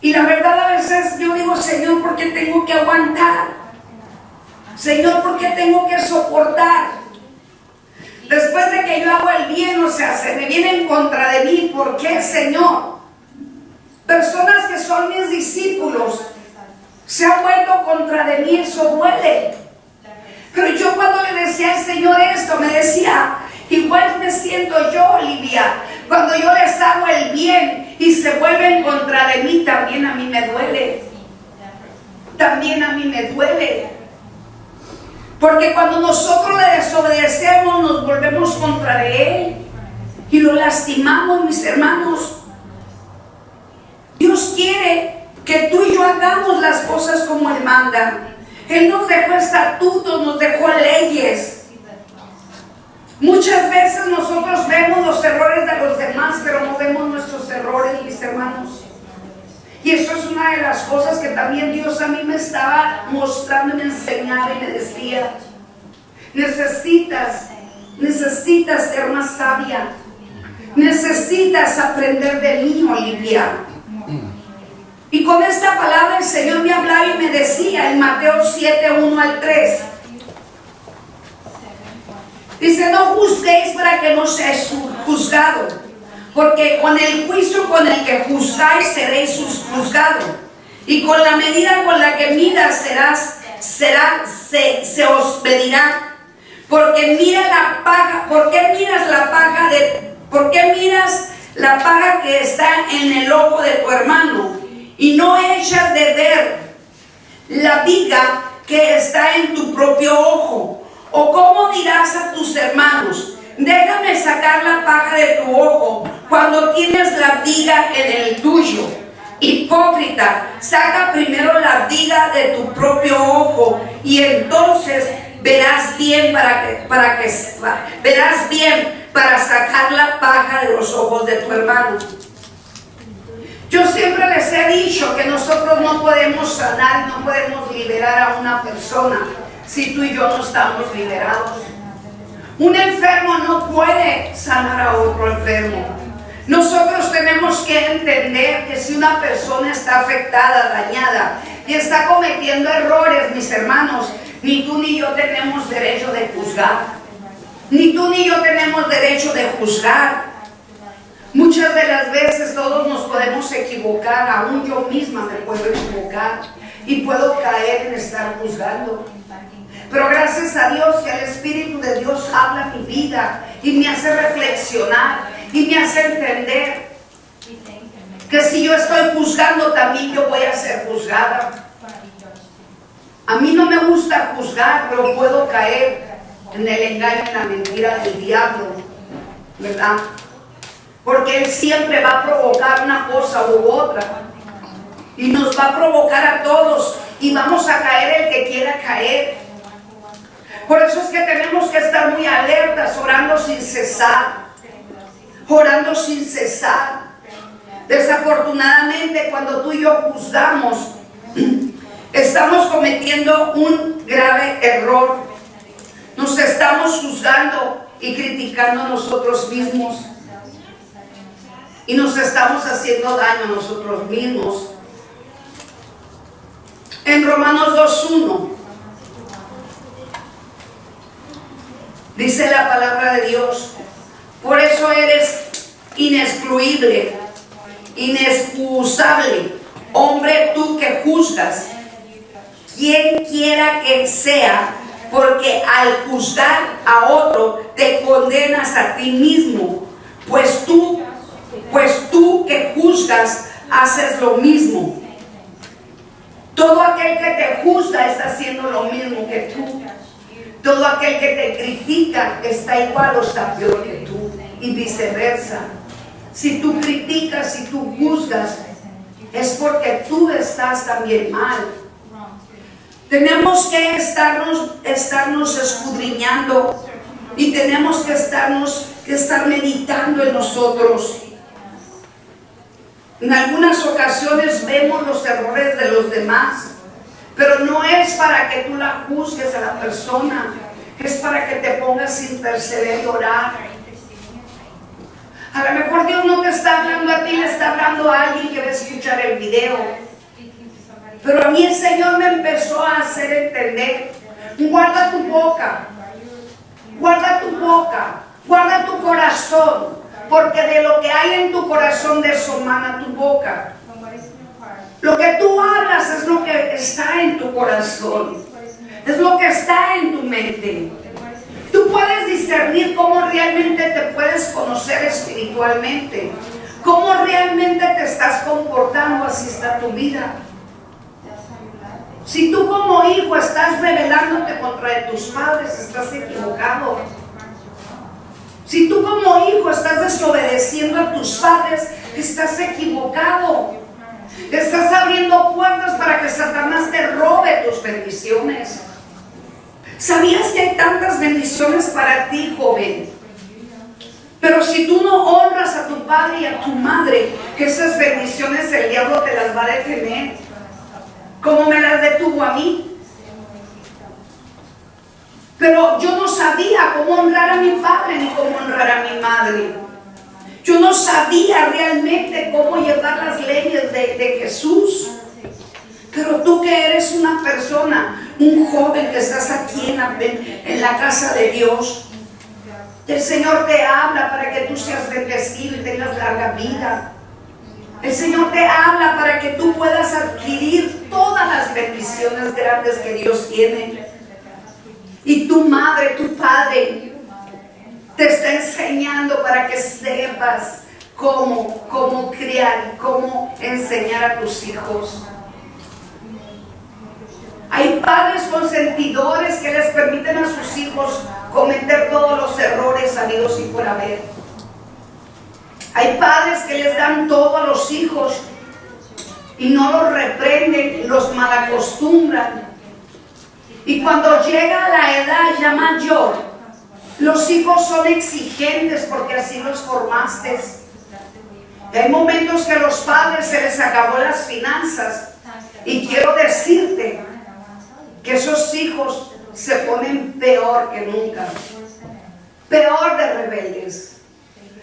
Speaker 1: Y la verdad, a veces yo digo: Señor, ¿por qué tengo que aguantar? Señor, ¿por qué tengo que soportar? Después de que yo hago el bien, o sea, se me viene en contra de mí. ¿Por qué, Señor? Personas que son mis discípulos se han vuelto contra de mí, eso duele. Pero yo cuando le decía al Señor esto, me decía: igual me siento yo, Olivia, cuando yo les hago el bien y se vuelven contra de mí, también a mí me duele. También a mí me duele. Porque cuando nosotros le desobedecemos, nos volvemos contra de Él y lo lastimamos, mis hermanos. Dios quiere que tú y yo hagamos las cosas como Él manda. Él nos dejó estatutos, nos dejó leyes. Muchas veces nosotros vemos los errores de los demás, pero no vemos nuestros errores, mis hermanos. Y eso es una de las cosas que también Dios a mí me estaba mostrando y me enseñaba, y me decía: necesitas ser más sabia. Necesitas aprender de mí, Olivia. Y con esta palabra el Señor me hablaba y me decía en Mateo 7, 1 al 3. Dice: no juzguéis para que no seáis juzgados, porque con el juicio con el que juzgáis seréis juzgados, y con la medida con la que midas se os medirá. Porque miras la paja que está en el ojo de tu hermano, y no echas de ver la viga que está en tu propio ojo? ¿O cómo dirás a tus hermanos: déjame sacar la paja de tu ojo, cuando tienes la viga en el tuyo? Hipócrita, saca primero la viga de tu propio ojo, y entonces verás bien para sacar la paja de los ojos de tu hermano. Yo siempre les he dicho que nosotros no podemos sanar, no podemos liberar a una persona si tú y yo no estamos liberados. Un enfermo no puede sanar a otro enfermo. Nosotros tenemos que entender que si una persona está afectada, dañada y está cometiendo errores, mis hermanos, ni tú ni yo tenemos derecho de juzgar. Ni tú ni yo tenemos derecho de juzgar. Muchas de las veces todos nos podemos equivocar, aún yo misma me puedo equivocar y puedo caer en estar juzgando. Pero gracias a Dios que el Espíritu de Dios habla mi vida y me hace reflexionar y me hace entender que si yo estoy juzgando, también yo voy a ser juzgada. A mí no me gusta juzgar, pero puedo caer en el engaño, en la mentira del diablo, ¿verdad? Porque él siempre va a provocar una cosa u otra y nos va a provocar a todos, y vamos a caer el que quiera caer. Por eso es que tenemos que estar muy alertas, orando sin cesar. Orando sin cesar. Desafortunadamente, cuando tú y yo juzgamos, estamos cometiendo un grave error. Nos estamos juzgando y criticando a nosotros mismos, y nos estamos haciendo daño a nosotros mismos. En Romanos 2:1 dice la palabra de Dios: por eso eres inexcluible, inexcusable, hombre tú que juzgas, quien quiera que sea, porque al juzgar a otro te condenas a ti mismo, pues tú que juzgas haces lo mismo. Todo aquel que te juzga está haciendo lo mismo que tú. Todo aquel que te critica está igual o está peor que tú, y viceversa. Si tú criticas, si tú juzgas, es porque tú estás también mal. Tenemos que estarnos escudriñando y tenemos que estar meditando en nosotros. En algunas ocasiones vemos los errores de los demás, pero no es para que tú la juzgues a la persona, es para que te pongas a interceder y orar. A lo mejor Dios no te está hablando a ti, le está hablando a alguien que va a escuchar el video. Pero a mí el Señor me empezó a hacer entender: guarda tu boca, guarda tu boca, guarda tu corazón, porque de lo que hay en tu corazón, de eso mana tu boca. Lo que tú hablas es lo que está en tu corazón, es lo que está en tu mente. Tú puedes discernir cómo realmente te puedes conocer espiritualmente, cómo realmente te estás comportando, así está tu vida. Si tú como hijo estás rebelándote contra tus padres, estás equivocado. Si tú como hijo estás desobedeciendo a tus padres, estás equivocado. Estás abriendo puertas para que Satanás te robe tus bendiciones. ¿Sabías que hay tantas bendiciones para ti, joven? Pero si tú no honras a tu padre y a tu madre, esas bendiciones el diablo te las va a detener, como me las detuvo a mí. Pero yo no sabía cómo honrar a mi padre ni cómo honrar a mi madre. Yo no sabía realmente cómo llevar las leyes de Jesús. Pero tú que eres una persona, un joven que estás aquí en la casa de Dios, el Señor te habla para que tú seas bendecido y tengas larga vida. El Señor te habla para que tú puedas adquirir todas las bendiciones grandes que Dios tiene. Y tu madre, tu padre, te está enseñando para que sepas cómo criar, cómo enseñar a tus hijos. Hay padres consentidores que les permiten a sus hijos cometer todos los errores habidos y por haber. Hay padres que les dan todo a los hijos y no los reprenden, los malacostumbran. Y cuando llega la edad ya mayor, los hijos son exigentes porque así los formaste. Hay momentos que a los padres se les acabó las finanzas y quiero decirte que esos hijos se ponen peor que nunca, peor de rebeldes.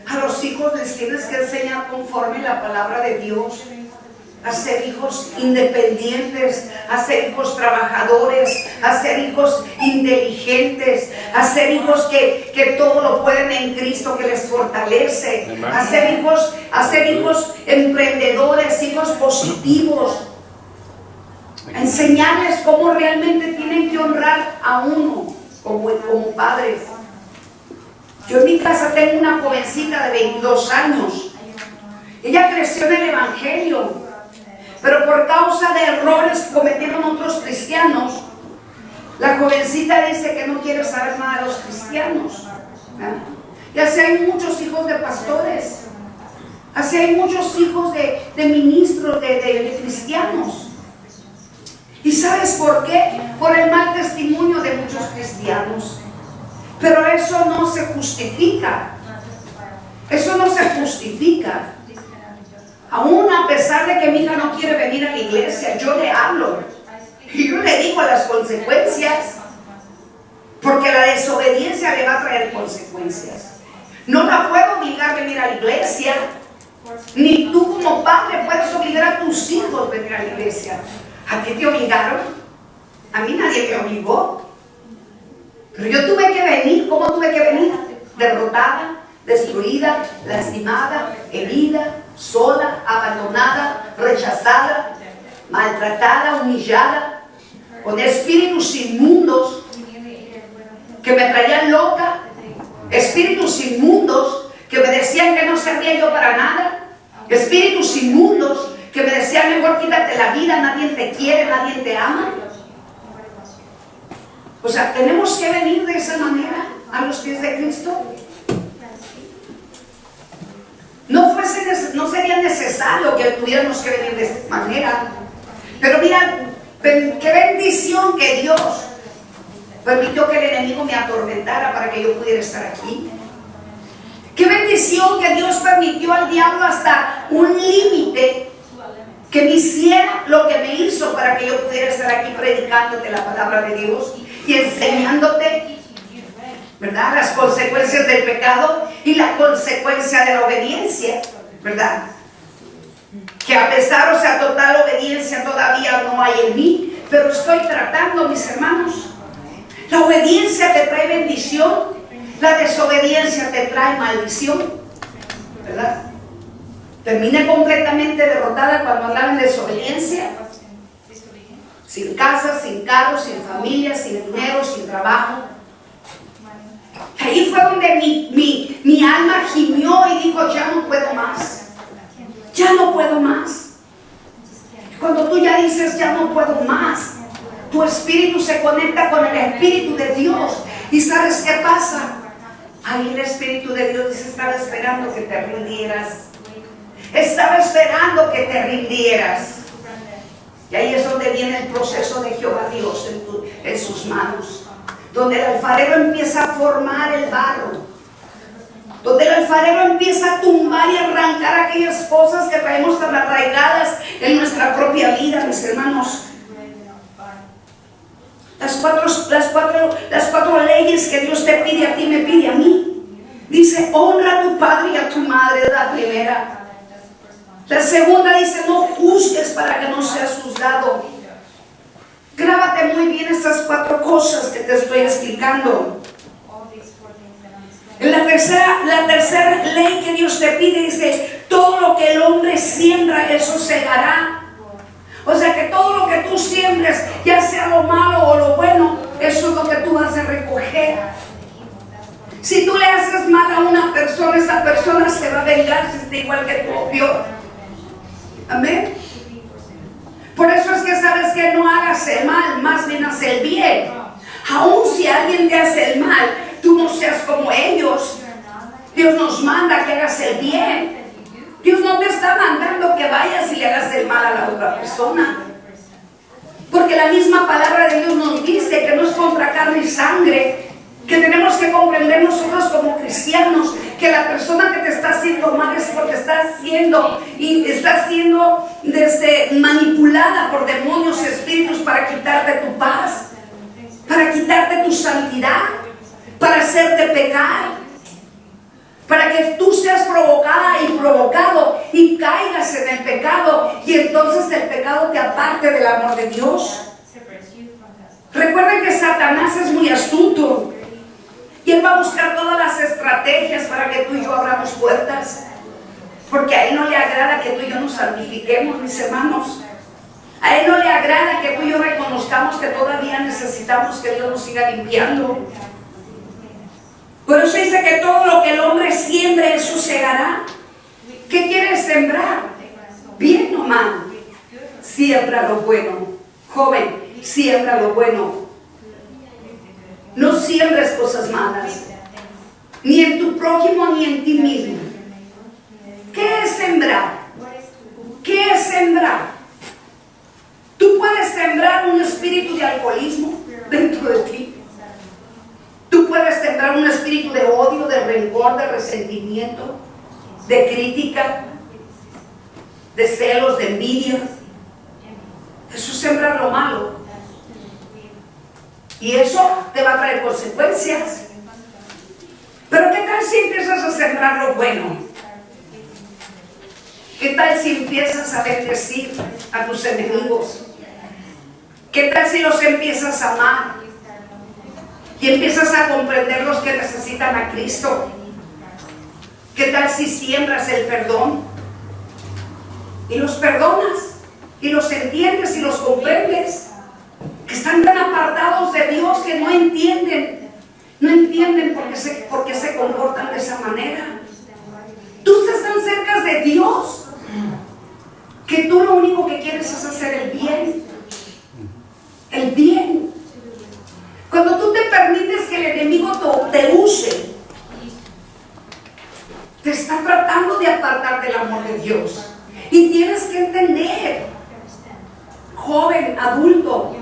Speaker 1: A los hijos les tienes que enseñar conforme la palabra de Dios, a ser hijos independientes, a ser hijos trabajadores, a ser hijos inteligentes, a ser hijos que todo lo pueden en Cristo que les fortalece, a ser hijos emprendedores, hijos positivos. Enseñarles cómo realmente tienen que honrar a uno como padres. Yo en mi casa tengo una jovencita de 22 años. Ella creció en el Evangelio, pero por causa de errores que cometieron otros cristianos, la jovencita dice que no quiere saber nada de los cristianos. Y así hay muchos hijos de pastores, así hay muchos hijos de ministros, de cristianos. ¿Y sabes por qué? Por el mal testimonio de muchos cristianos. Pero eso no se justifica. Eso no se justifica. Aún a pesar de que mi hija no quiere venir a la iglesia, yo le hablo. Y yo le digo las consecuencias. Porque la desobediencia le va a traer consecuencias. No la puedo obligar a venir a la iglesia. Ni tú como padre puedes obligar a tus hijos a venir a la iglesia. ¿A qué te obligaron? A mí nadie me obligó. Pero yo tuve que venir. ¿Cómo tuve que venir? Derrotada, destruida, lastimada, herida, sola, abandonada, rechazada, maltratada, humillada, con espíritus inmundos que me traían loca, espíritus inmundos que me decían que no servía yo para nada, espíritus inmundos que me decían mejor quítate la vida, nadie te quiere, nadie te ama. O sea, tenemos que venir de esa manera a los pies de Cristo. No sería necesario que tuviéramos que venir de esta manera. Pero mira, Qué bendición que Dios permitió que el enemigo me atormentara para que yo pudiera estar aquí. Qué bendición que Dios permitió al diablo hasta un límite que me hiciera lo que me hizo para que yo pudiera estar aquí predicándote la palabra de Dios y enseñándote, ¿verdad?, las consecuencias del pecado y la consecuencia de la obediencia, ¿verdad? Que a pesar, o sea, total obediencia todavía no hay en mí, pero estoy tratando, mis hermanos. La obediencia te trae bendición, la desobediencia te trae maldición, ¿verdad? Terminé completamente derrotada cuando andaba en desobediencia, sin casa, sin carro, sin familia, sin dinero, sin trabajo. Ahí fue donde mi alma gimió y dijo, ya no puedo más. Ya no puedo más. Cuando tú ya dices ya no puedo más, tu espíritu se conecta con el espíritu de Dios. ¿Y sabes qué pasa? Ahí el espíritu de Dios dice, estaba esperando que te rindieras. Estaba esperando que te rindieras. Y ahí es donde viene el proceso de Jehová Dios en sus manos. Donde el alfarero empieza a formar el barro. Donde el alfarero empieza a tumbar y arrancar aquellas cosas que traemos tan arraigadas en nuestra propia vida, mis hermanos. Las cuatro leyes que Dios te pide a ti, me pide a mí. Dice, honra a tu padre y a tu madre, es la primera. La segunda dice, no juzgues para que no seas juzgado. Grábate muy bien estas 4 cosas que te estoy explicando. En la tercera ley que Dios te pide dice, todo lo que el hombre siembra, eso segará. O sea que todo lo que tú siembres, ya sea lo malo o lo bueno, eso es lo que tú vas a recoger. Si tú le haces mal a una persona, esa persona se va a vengar si está igual que tú o peor. Amén. Por eso es que sabes que no hagas el mal, más bien haz el bien. Aun si alguien te hace el mal, tú no seas como ellos. Dios nos manda que hagas el bien. Dios no te está mandando que vayas y le hagas el mal a la otra persona. Porque la misma palabra de Dios nos dice que no es contra carne y sangre. Que tenemos que comprender nosotros como cristianos que la persona que te está haciendo mal es porque está siendo manipulada por demonios y espíritus para quitarte tu paz, para quitarte tu santidad, para hacerte pecar, para que tú seas provocada y provocado y caigas en el pecado y entonces el pecado te aparte del amor de Dios. Recuerden que Satanás es muy astuto y él va a buscar todas las estrategias para que tú y yo abramos puertas, porque a él no le agrada que tú y yo nos santifiquemos, mis hermanos. A él no le agrada que tú y yo reconozcamos que todavía necesitamos que Dios nos siga limpiando. Por eso dice que todo lo que el hombre siembre, eso segará. ¿Qué quieres sembrar? ¿Bien o mal? Siembra lo bueno. Joven, siembra lo bueno. No siembres cosas malas, ni en tu prójimo ni en ti mismo. ¿Qué es sembrar? ¿Qué es sembrar? Tú puedes sembrar un espíritu de alcoholismo dentro de ti. Tú puedes sembrar un espíritu de odio, de rencor, de resentimiento, de crítica, de celos, de envidia. Eso es sembrar lo malo. Y eso te va a traer consecuencias. Pero ¿qué tal si empiezas a sembrar lo bueno? ¿Qué tal si empiezas a bendecir a tus enemigos? ¿Qué tal si los empiezas a amar? Y empiezas a comprender los que necesitan a Cristo. ¿Qué tal si siembras el perdón? Y los perdonas, y los entiendes y los comprendes. Que están tan apartados de Dios que no entienden por qué se comportan de esa manera. Tú estás tan cerca de Dios que tú lo único que quieres es hacer el bien. El bien. Cuando tú te permites que el enemigo te use, te está tratando de apartar del amor de Dios. Y tienes que entender joven, adulto,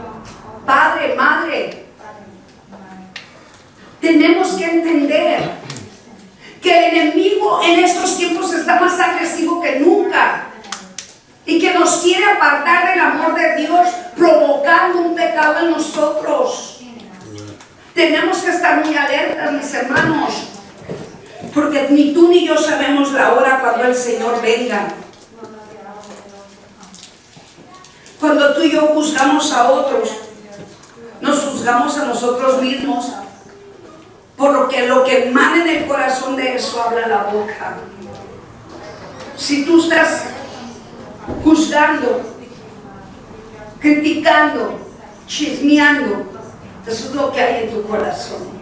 Speaker 1: padre, madre, tenemos que entender que el enemigo en estos tiempos está más agresivo que nunca y que nos quiere apartar del amor de Dios, provocando un pecado en nosotros. Tenemos que estar muy alertas, mis hermanos, porque ni tú ni yo sabemos la hora cuando el Señor venga. Cuando tú y yo juzgamos a otros, nos juzgamos a nosotros mismos, por lo que emana en el corazón, de eso habla la boca. Si tú estás juzgando, criticando, chismeando, eso es lo que hay en tu corazón.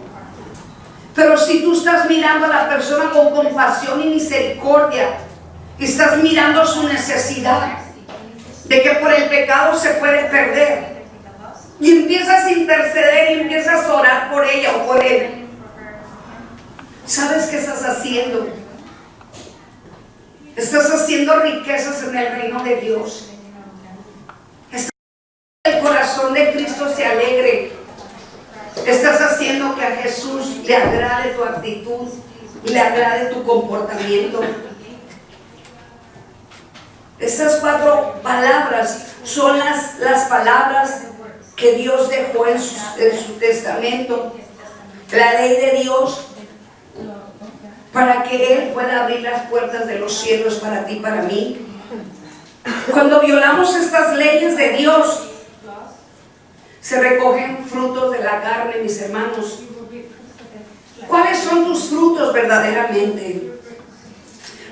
Speaker 1: Pero si tú estás mirando a la persona con compasión y misericordia, y estás mirando su necesidad de que por el pecado se puede perder, y empiezas a interceder y empiezas a orar por ella o por él, ¿sabes qué estás haciendo? Estás haciendo riquezas en el reino de Dios. Estás haciendo que el corazón de Cristo se alegre. Estás haciendo que a Jesús le agrade tu actitud, le agrade tu comportamiento. Estas 4 palabras son las palabras que Dios dejó en su testamento, la ley de Dios, para que Él pueda abrir las puertas de los cielos para ti y para mí. Cuando violamos estas leyes de Dios, se recogen frutos de la carne, mis hermanos. ¿Cuáles son tus frutos verdaderamente?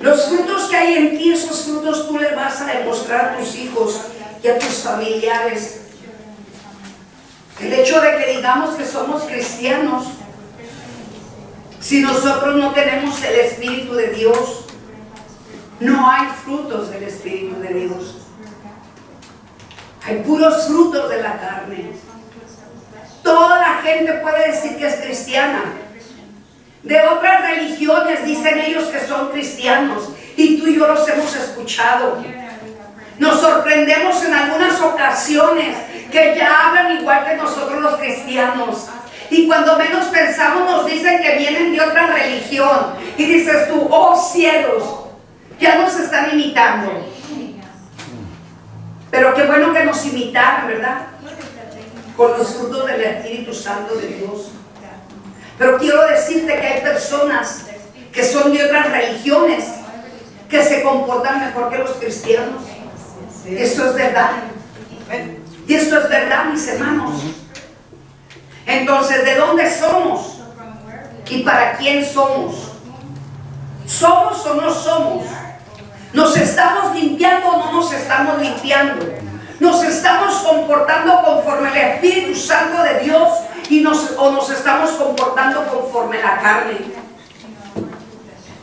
Speaker 1: Los frutos que hay en ti, esos frutos tú le vas a demostrar a tus hijos y a tus familiares. El hecho de que digamos que somos cristianos, si nosotros no tenemos el Espíritu de Dios, no hay frutos del Espíritu de Dios. Hay puros frutos de la carne. Toda la gente puede decir que es cristiana. De otras religiones dicen ellos que son cristianos, y tú y yo los hemos escuchado. Nos sorprendemos en algunas ocasiones que ya hablan igual que nosotros los cristianos. Y cuando menos pensamos nos dicen que vienen de otra religión. Y dices tú, oh cielos, ya nos están imitando. Pero qué bueno que nos imitaran, ¿verdad? Con los frutos del Espíritu Santo de Dios. Pero quiero decirte que hay personas que son de otras religiones que se comportan mejor que los cristianos. Esto es verdad. Y esto es verdad, mis hermanos. Entonces, ¿de dónde somos? ¿Y para quién somos? ¿Somos o no somos? ¿Nos estamos limpiando o no nos estamos limpiando? ¿Nos estamos comportando conforme al Espíritu Santo de Dios o nos estamos comportando conforme a la carne?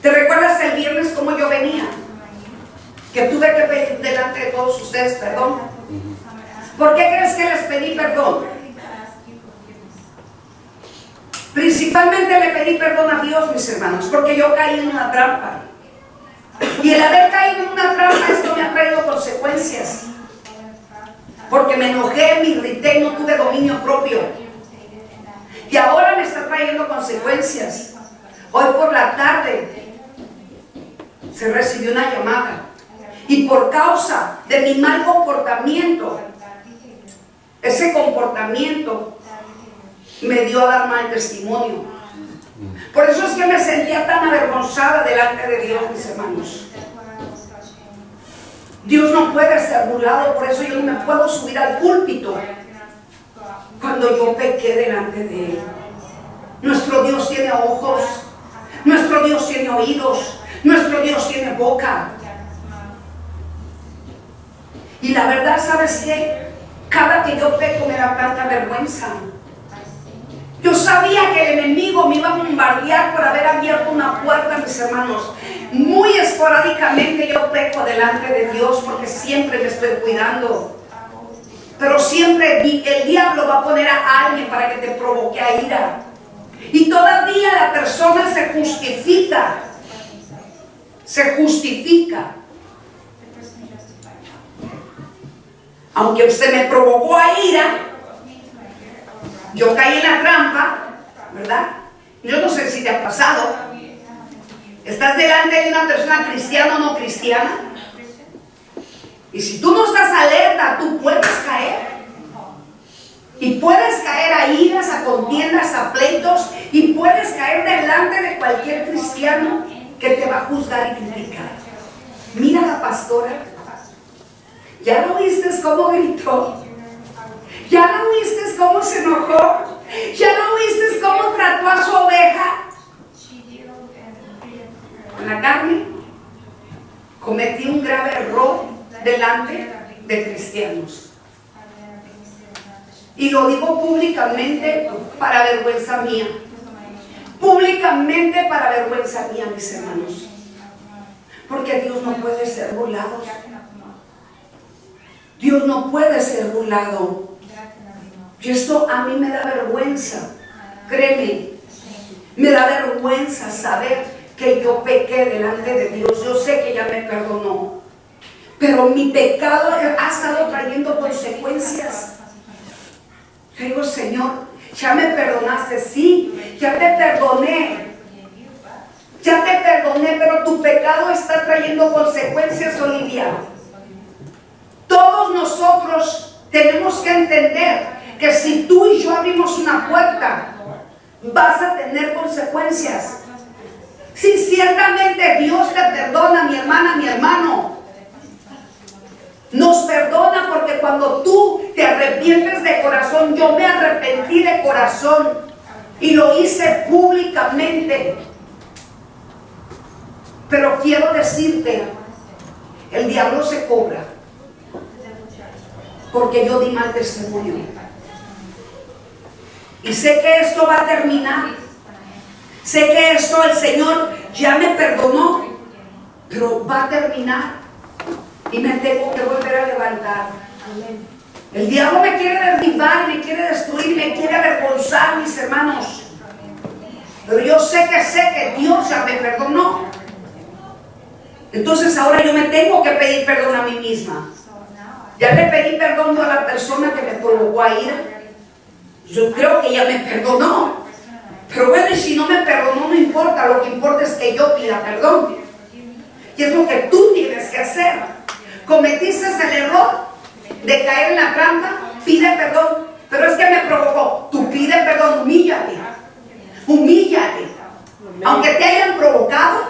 Speaker 1: ¿Te recuerdas el viernes cómo yo venía? Que tuve que pedir delante de todos ustedes perdón. ¿Por qué crees que les pedí perdón? Principalmente le pedí perdón a Dios, mis hermanos, porque yo caí en una trampa. Y el haber caído en una trampa, esto me ha traído consecuencias. Porque me enojé, me irrité y no tuve dominio propio. Y ahora me está trayendo consecuencias. Hoy por la tarde se recibió una llamada. Y por causa de mi mal comportamiento, ese comportamiento me dio a dar mal testimonio. Por eso es que me sentía tan avergonzada delante de Dios, mis hermanos. Dios no puede ser burlado, por eso yo no me puedo subir al púlpito cuando yo pequé delante de Él. Nuestro Dios tiene ojos, nuestro Dios tiene oídos, nuestro Dios tiene boca. Y la verdad, ¿sabes qué? Cada que yo peco me da tanta vergüenza. Yo sabía que el enemigo me iba a bombardear por haber abierto una puerta, mis hermanos. Muy esporádicamente yo peco delante de Dios porque siempre me estoy cuidando. Pero siempre el diablo va a poner a alguien para que te provoque a ira. Y todavía la persona se justifica. Se justifica. Aunque usted me provocó a ira, yo caí en la trampa, ¿verdad? Yo no sé si te ha pasado. Estás delante de una persona cristiana o no cristiana, y si tú no estás alerta, tú puedes caer. Y puedes caer a iras, a contiendas, a pleitos, y puedes caer delante de cualquier cristiano que te va a juzgar y criticar. Mira a la pastora. ¿Ya lo oíste cómo gritó? ¿Ya lo oíste cómo se enojó? ¿Ya lo oíste cómo trató a su oveja? Con la carne cometí un grave error delante de cristianos. Y lo digo públicamente para vergüenza mía. Públicamente para vergüenza mía, mis hermanos. Porque Dios no puede ser burlado. Dios no puede ser burlado. Y esto a mí me da vergüenza. Créeme, me da vergüenza saber que yo pequé delante de Dios. Yo sé que ya me perdonó, pero mi pecado ha estado trayendo consecuencias. Le digo, Señor, ya me perdonaste, sí, ya te perdoné. Ya te perdoné, pero tu pecado está trayendo consecuencias, Olivia. Todos nosotros tenemos que entender que si tú y yo abrimos una puerta, vas a tener consecuencias. Si ciertamente Dios te perdona, mi hermana, mi hermano, nos perdona, porque cuando tú te arrepientes de corazón, yo me arrepentí de corazón y lo hice públicamente. Pero quiero decirte, el diablo se cobra porque yo di mal testimonio. Y sé que esto va a terminar. Sé que esto el Señor ya me perdonó, pero va a terminar. Y me tengo que volver a levantar. El diablo me quiere derribar, me quiere destruir, me quiere avergonzar, mis hermanos. Pero yo sé que Dios ya me perdonó. Entonces ahora yo me tengo que pedir perdón a mí misma. Ya le pedí perdón a la persona que me provocó a ira. Yo creo que ya me perdonó. Pero bueno, y si no me perdonó, no importa. Lo que importa es que yo pida perdón. Y es lo que tú tienes que hacer. Cometiste el error de caer en la trampa, pide perdón. Pero es que me provocó. Tú pide perdón, humíllate. Humíllate. Aunque te hayan provocado,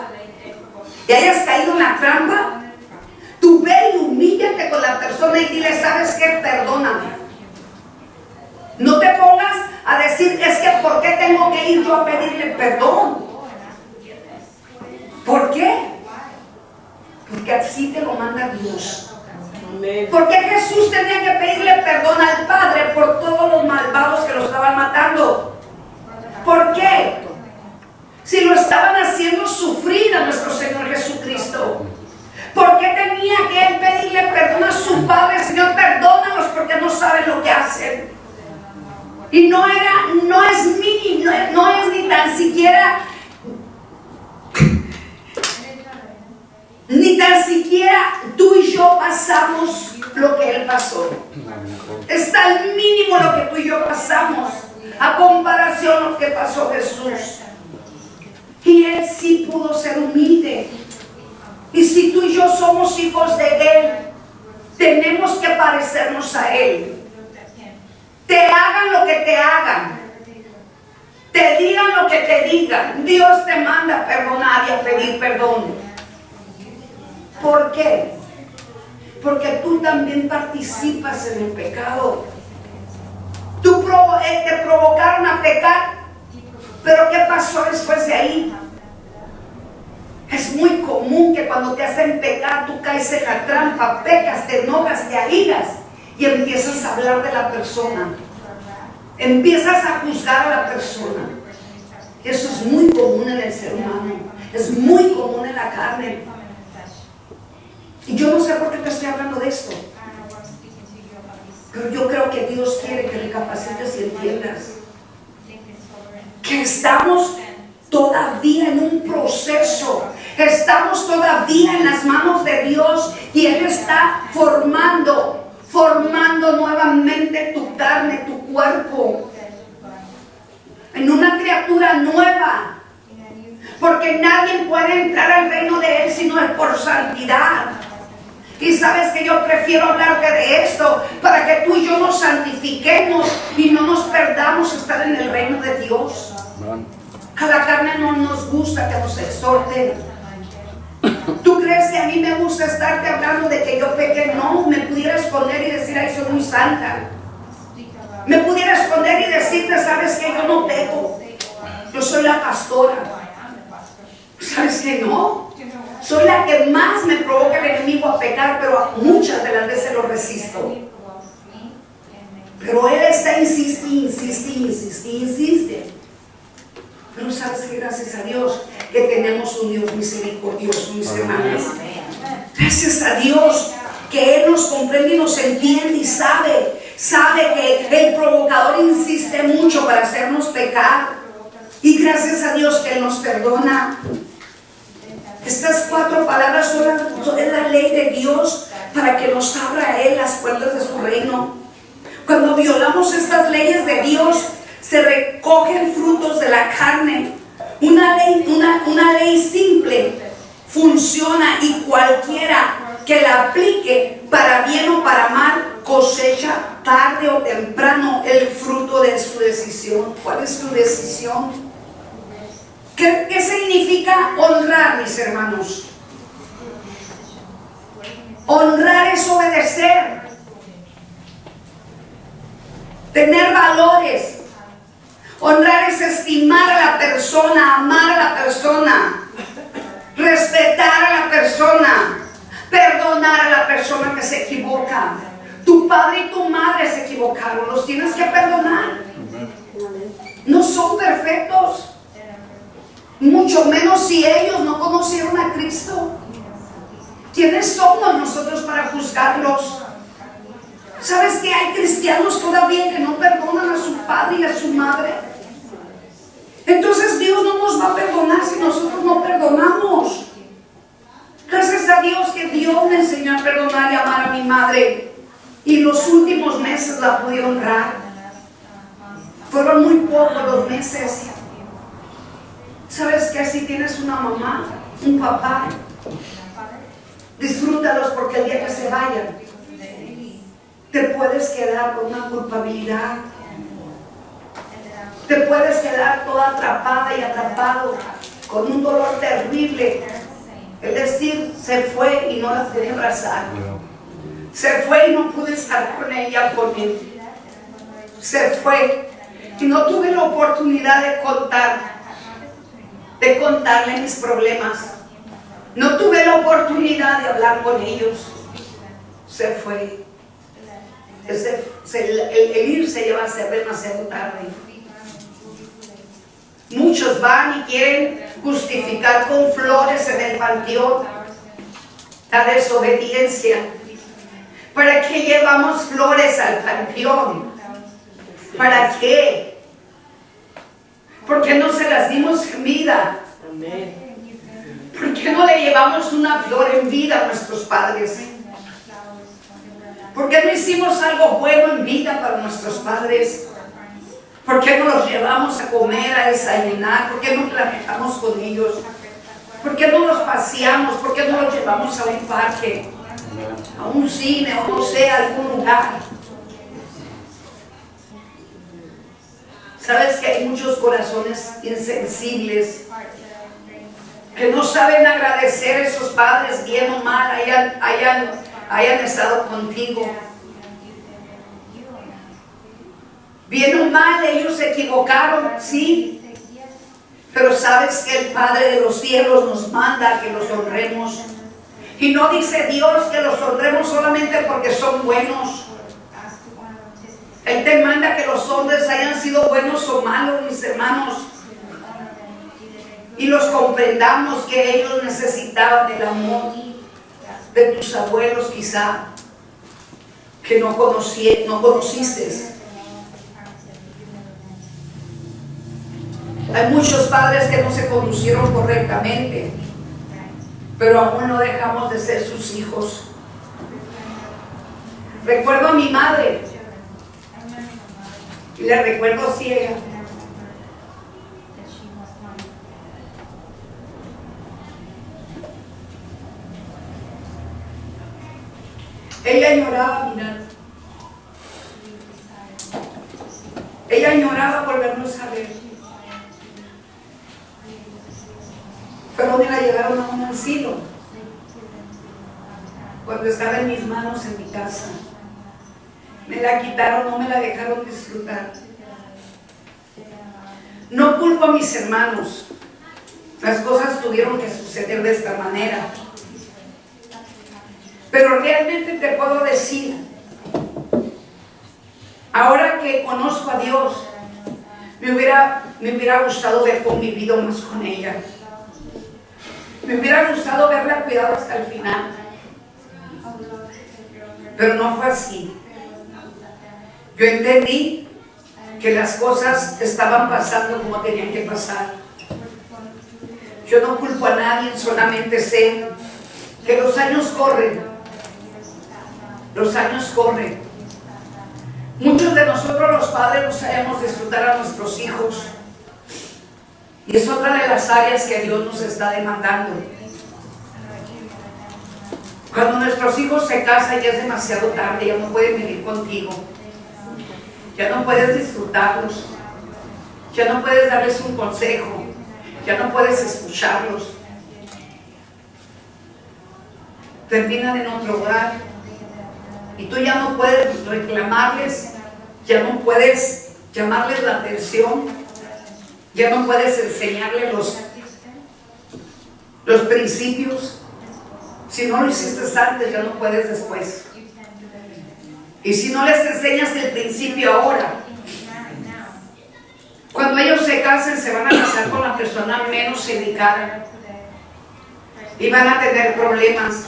Speaker 1: que hayas caído en la trampa, tú ve y humíllate con la persona y dile, ¿sabes qué? Perdóname. No te pongas a decir, es que ¿por qué tengo que ir yo a pedirle perdón? ¿Por qué? Porque así te lo manda Dios. Porque Jesús tenía que pedirle perdón al Padre por todos los malvados que lo estaban matando. ¿Por qué? Si lo estaban haciendo sufrir a nuestro Señor Jesucristo. ¿Por qué tenía que Él pedirle perdón a su Padre? Señor, perdónalos porque no saben lo que hacen. Y no es ni tan siquiera tú y yo pasamos lo que Él pasó. Está al mínimo lo que tú y yo pasamos a comparación de lo que pasó Jesús. Y Él sí pudo ser humilde. Y si tú y yo somos hijos de Él, tenemos que parecernos a Él. Te hagan lo que te hagan, te digan lo que te digan, Dios te manda a perdonar y a pedir perdón. ¿Por qué? Porque tú también participas en el pecado. Te provocaron a pecar, pero ¿qué pasó después de ahí? Es muy común que cuando te hacen pecar, tú caes en la trampa, pecas, te enojas, te airas y empiezas a hablar de la persona. Empiezas a juzgar a la persona. Eso es muy común en el ser humano. Es muy común en la carne. Y yo no sé por qué te estoy hablando de esto. Pero yo creo que Dios quiere que recapacites y entiendas que estamos todavía en un proceso. Estamos todavía en las manos de Dios y Él está formando transformando nuevamente tu carne, tu cuerpo, en una criatura nueva. Porque nadie puede entrar al reino de Él si no es por santidad. Y sabes que yo prefiero hablarte de esto para que tú y yo nos santifiquemos y no nos perdamos estar en el reino de Dios. A la carne no nos gusta que nos exhorten. ¿Tú crees que a mí me gusta estarte hablando de que yo pequé? No, me pudiera esconder y decir, ay, soy muy santa. Me pudiera esconder y decirte, sabes que yo no peco. Yo soy la pastora. ¿Sabes que no? Soy la que más me provoca el enemigo a pecar, pero muchas de las veces lo resisto. Pero él está, insiste. Pero sabes que gracias a Dios que tenemos un Dios misericordioso, mis hermanos. Gracias a Dios que Él nos comprende y nos entiende y sabe que el provocador insiste mucho para hacernos pecar. Y gracias a Dios que Él nos perdona. Estas 4 palabras son la ley de Dios para que nos abra a Él las puertas de su reino. Cuando violamos estas leyes de Dios, se recogen frutos de la carne. Una ley simple funciona y cualquiera que la aplique para bien o para mal cosecha tarde o temprano el fruto de su decisión. ¿Cuál es tu decisión? ¿Qué significa honrar, mis hermanos? Honrar es obedecer, tener valores. Honrar es estimar a la persona, amar a la persona, respetar a la persona, perdonar a la persona que se equivoca. Tu padre y tu madre se equivocaron, los tienes que perdonar. No son perfectos, mucho menos si ellos no conocieron a Cristo. ¿Quiénes somos nosotros para juzgarlos? ¿Sabes que hay cristianos todavía que no perdonan a su padre y a su madre? Entonces Dios no nos va a perdonar si nosotros no perdonamos. Gracias a Dios que Dios me enseñó a perdonar y amar a mi madre. Y los últimos meses la pude honrar. Fueron muy pocos los meses. ¿Sabes que si tienes una mamá, un papá, disfrútalos porque el día que se vayan, te puedes quedar con una culpabilidad. Te puedes quedar toda atrapada y atrapado con un dolor terrible. Es decir, se fue y no la pude abrazar. Se fue y no pude estar con ella, con él. Se fue y no tuve la oportunidad de contarle mis problemas. No tuve la oportunidad de hablar con ellos. Se fue. El irse lleva a ser demasiado tarde. Muchos van y quieren justificar con flores en el panteón la desobediencia. ¿Para qué llevamos flores al panteón? ¿Para qué? ¿Por qué no se las dimos en vida? ¿Por qué no le llevamos una flor en vida a nuestros padres? ¿Por qué no hicimos algo bueno en vida para nuestros padres? ¿Por qué no los llevamos a comer, a desayunar? ¿Por qué no platicamos con ellos? ¿Por qué no los paseamos? ¿Por qué no los llevamos a un parque? A un cine, o no sé, a algún lugar. ¿Sabes que hay muchos corazones insensibles que no saben agradecer a esos padres, bien o mal, hayan estado contigo? Bien o mal, ellos se equivocaron, sí. Pero sabes que el Padre de los cielos nos manda que los honremos. Y no dice Dios que los honremos solamente porque son buenos. Él te manda que los hombres hayan sido buenos o malos, mis hermanos. Y los comprendamos que ellos necesitaban el amor de tus abuelos, quizá, que no conociste. Hay muchos padres que no se conducieron correctamente, pero aún no dejamos de ser sus hijos. Recuerdo a mi madre y la recuerdo ciega. Ella lloraba, mirad. Ella lloraba volvernos a ver. Pero me la llevaron a un asilo cuando estaba en mis manos en mi casa. Me la quitaron, no me la dejaron disfrutar. No culpo a mis hermanos. Las cosas tuvieron que suceder de esta manera. Pero realmente te puedo decir, ahora que conozco a Dios, me hubiera gustado haber convivido más con ella. Me hubiera gustado haberla cuidado hasta el final. Pero no fue así. Yo entendí que las cosas estaban pasando como tenían que pasar. Yo no culpo a nadie, solamente sé que los años corren. Los años corren. Muchos de nosotros los padres no sabemos disfrutar a nuestros hijos. Y es otra de las áreas que Dios nos está demandando. Cuando nuestros hijos se casan ya es demasiado tarde, ya no pueden vivir contigo. Ya no puedes disfrutarlos. Ya no puedes darles un consejo. Ya no puedes escucharlos. Terminan en otro hogar. Y tú ya no puedes reclamarles, ya no puedes llamarles la atención, ya no puedes enseñarles los principios. Si no lo hiciste antes, ya no puedes después. Y si no les enseñas el principio ahora, cuando ellos se casen, se van a casar con la persona menos indicada y van a tener problemas.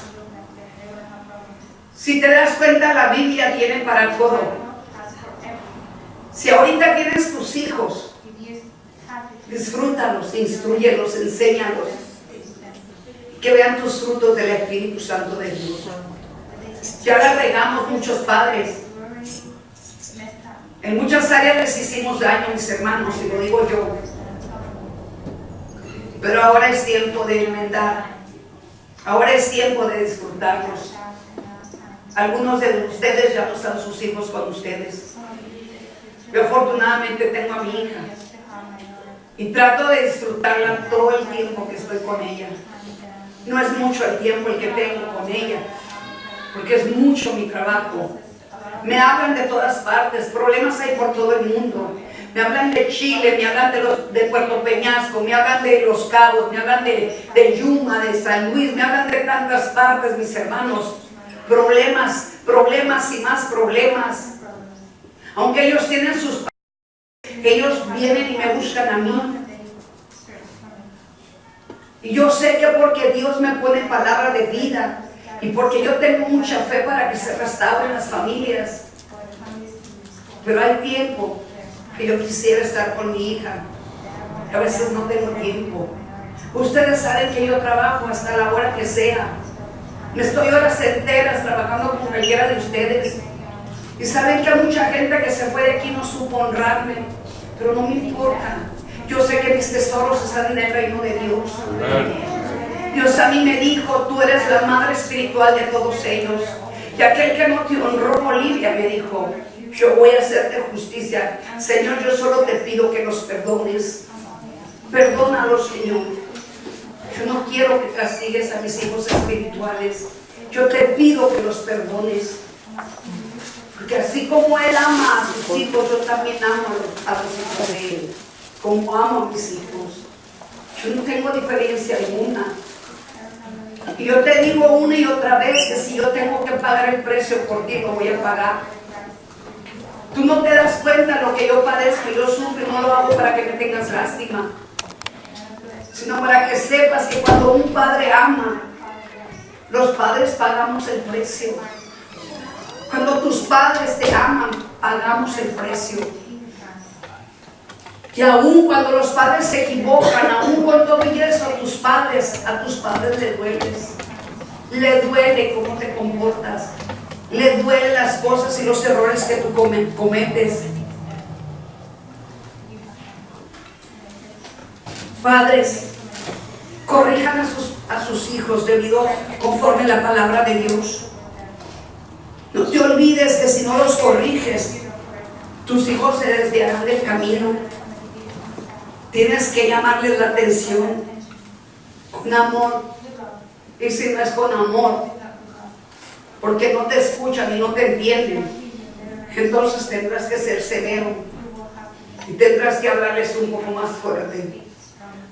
Speaker 1: Si te das cuenta, la Biblia tiene para todo. Si ahorita tienes tus hijos, disfrútalos, instruyelos, enséñalos. Que vean tus frutos del Espíritu Santo de Dios. Ya la regamos muchos padres. En muchas áreas les hicimos daño a mis hermanos, y lo digo yo. Pero ahora es tiempo de enmendar. Ahora es tiempo de disfrutarlos. Algunos de ustedes ya no están sus hijos con ustedes. Yo afortunadamente tengo a mi hija y trato de disfrutarla todo el tiempo que estoy con ella. No es mucho el tiempo el que tengo con ella, porque es mucho mi trabajo. Me hablan de todas partes, problemas hay por todo el mundo. Me hablan de Chile, me hablan de Puerto Peñasco, me hablan de Los Cabos, me hablan de Yuma, de San Luis, me hablan de tantas partes, mis hermanos. Problemas, problemas y más problemas. Aunque ellos tienen sus... ellos vienen y me buscan a mí. Y yo sé que porque Dios me pone palabra de vida y porque yo tengo mucha fe para que se restauren las familias. Pero hay tiempo que yo quisiera estar con mi hija. A veces no tengo tiempo. Ustedes saben que yo trabajo hasta la hora que sea. Me estoy horas enteras trabajando con cualquiera de ustedes. Y saben que hay mucha gente que se fue de aquí no supo honrarme. Pero no me importa. Yo sé que mis tesoros están en el reino de Dios. Dios a mí me dijo, tú eres la madre espiritual de todos ellos. Y aquel que no te honró, Olivia, me dijo, yo voy a hacerte justicia. Señor, yo solo te pido que los perdones. Perdónalos, Señor. Yo no quiero que castigues a mis hijos espirituales. Yo te pido que los perdones. Porque así como Él ama a sus hijos, yo también amo a los hijos de Él. Como amo a mis hijos. Yo no tengo diferencia alguna. Y yo te digo una y otra vez que si yo tengo que pagar el precio por ti, lo voy a pagar. Tú no te das cuenta de lo que yo padezco y yo sufro y no lo hago para que me tengas lástima, sino para que sepas que cuando un padre ama, los padres pagamos el precio. Cuando tus padres te aman, pagamos el precio. Y aún cuando los padres se equivocan, aún cuando vienes a tus padres les dueles. Le duele cómo te comportas. Le duelen las las cosas y los errores que tú cometes. Padres, corrijan a sus hijos conforme la palabra de Dios. No te olvides que si no los corriges, tus hijos se desviarán del camino. Tienes que llamarles la atención con amor. Y si no es con amor, porque no te escuchan y no te entienden, entonces tendrás que ser severo y tendrás que hablarles un poco más fuerte,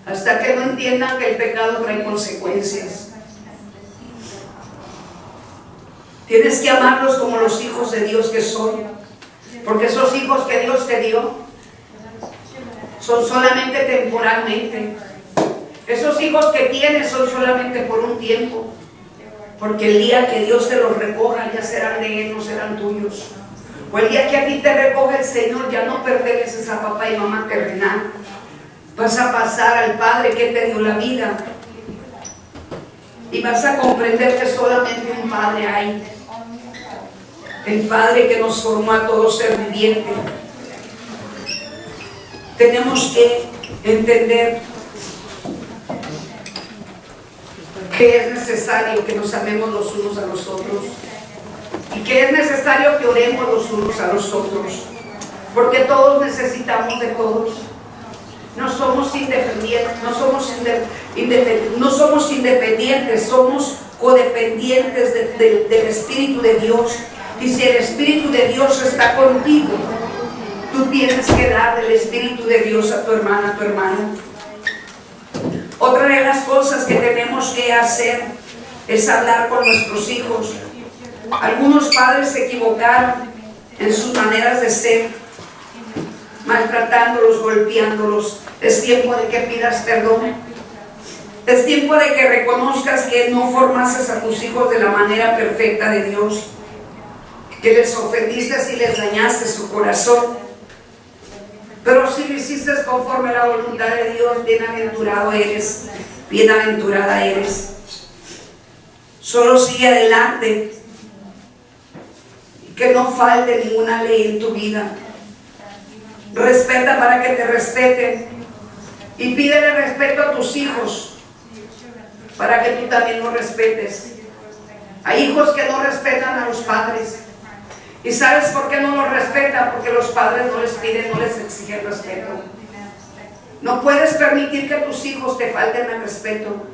Speaker 1: hasta que no entiendan que el pecado trae consecuencias. Tienes que amarlos como los hijos de Dios que son, porque esos hijos que Dios te dio son solamente temporalmente. Esos hijos que tienes son solamente por un tiempo, porque el día que Dios te los recoja ya serán de Él, no serán tuyos. O el día que a ti te recoja el Señor, ya no perteneces a papá y mamá terrenal. Vas a pasar al Padre que te dio la vida y vas a comprender que solamente un Padre hay, el Padre que nos formó a todo ser viviente. Tenemos que entender que es necesario que nos amemos los unos a los otros y que es necesario que oremos los unos a los otros, porque todos necesitamos de todos. No somos independientes, somos codependientes del Espíritu de Dios. Y si el Espíritu de Dios está contigo, tú tienes que dar el Espíritu de Dios a tu hermana, a tu hermano. Otra de las cosas que tenemos que hacer es hablar con nuestros hijos. Algunos padres se equivocaron en sus maneras de ser, maltratándolos, golpeándolos. Es tiempo de que pidas perdón. Es tiempo de que reconozcas que no formaste a tus hijos de la manera perfecta de Dios, que les ofendiste y les dañaste su corazón. Pero si lo hiciste conforme a la voluntad de Dios, bienaventurado eres, bienaventurada eres. Solo sigue adelante, que no falte ninguna ley en tu vida. Respeta para que te respeten y pídele respeto a tus hijos para que tú también los respetes. Hay hijos que no respetan a los padres. ¿Y sabes por qué no los respetan? Porque los padres no les piden, no les exigen respeto. No puedes permitir que tus hijos te falten el respeto,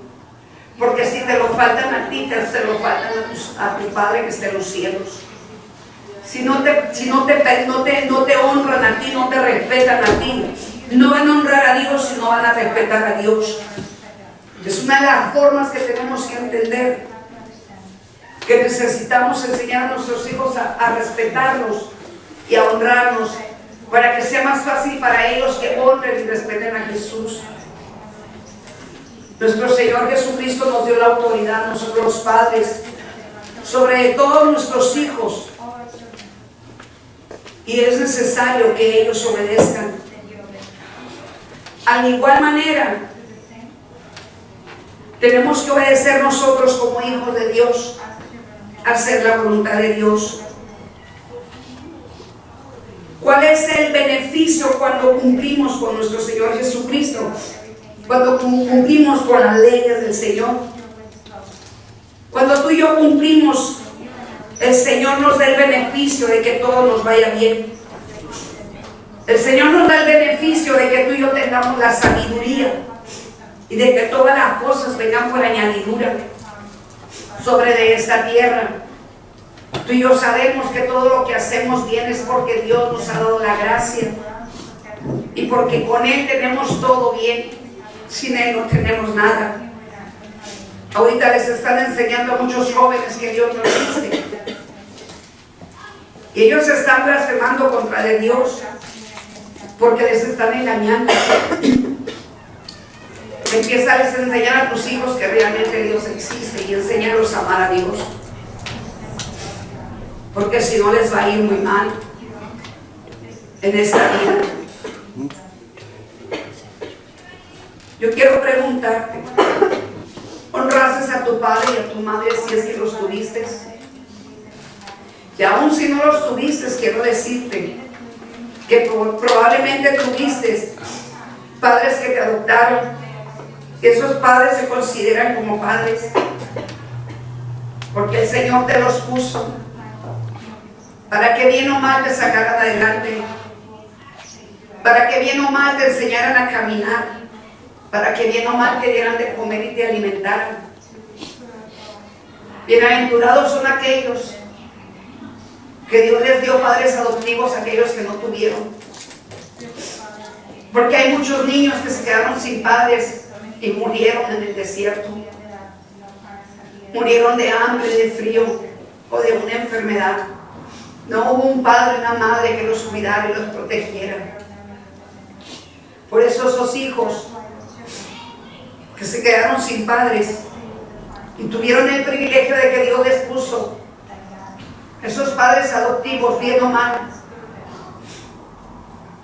Speaker 1: porque si te lo faltan a ti, te lo faltan a tu Padre que está en los cielos. Si no te honran a ti, no te respetan a ti, no van a honrar a Dios y no van a respetar a Dios. Es una de las formas que tenemos que entender, que necesitamos enseñar a nuestros hijos a respetarnos y a honrarnos, para que sea más fácil para ellos que honren y respeten a Jesús. Nuestro Señor Jesucristo nos dio la autoridad, nosotros los padres, sobre todos nuestros hijos, y es necesario que ellos obedezcan. Al igual manera, tenemos que obedecer nosotros como hijos de Dios, hacer la voluntad de Dios. ¿Cuál es el beneficio cuando cumplimos con nuestro Señor Jesucristo? Cuando cumplimos con las leyes del Señor. Cuando tú y yo cumplimos, el Señor nos da el beneficio de que todo nos vaya bien. El Señor nos da el beneficio de que tú y yo tengamos la sabiduría y de que todas las cosas vengan por añadidura sobre de esta tierra. Tú y yo sabemos que todo lo que hacemos bien es porque Dios nos ha dado la gracia y porque con Él tenemos todo bien. Sin Él no tenemos nada. Ahorita les están enseñando a muchos jóvenes que Dios no existe, y ellos están blasfemando contra de Dios porque les están engañando. Empieza a enseñar a tus hijos que realmente Dios existe y enséñalos a amar a Dios, porque si no les va a ir muy mal en esta vida. Yo quiero preguntarte, ¿honraste a tu padre y a tu madre si es que los tuviste? Y aún si no los tuviste, quiero decirte que probablemente tuviste padres que te adoptaron. Esos padres se consideran como padres porque el Señor te los puso para que bien o mal te sacaran adelante, para que bien o mal te enseñaran a caminar, para que bien o mal te dieran de comer y te alimentaran. Bienaventurados son aquellos que Dios les dio padres adoptivos a aquellos que no tuvieron. Porque hay muchos niños que se quedaron sin padres y murieron en el desierto. Murieron de hambre, de frío o de una enfermedad. No hubo un padre, una madre que los cuidara y los protegiera. Por eso esos hijos que se quedaron sin padres y tuvieron el privilegio de que Dios les puso esos padres adoptivos, bien o mal,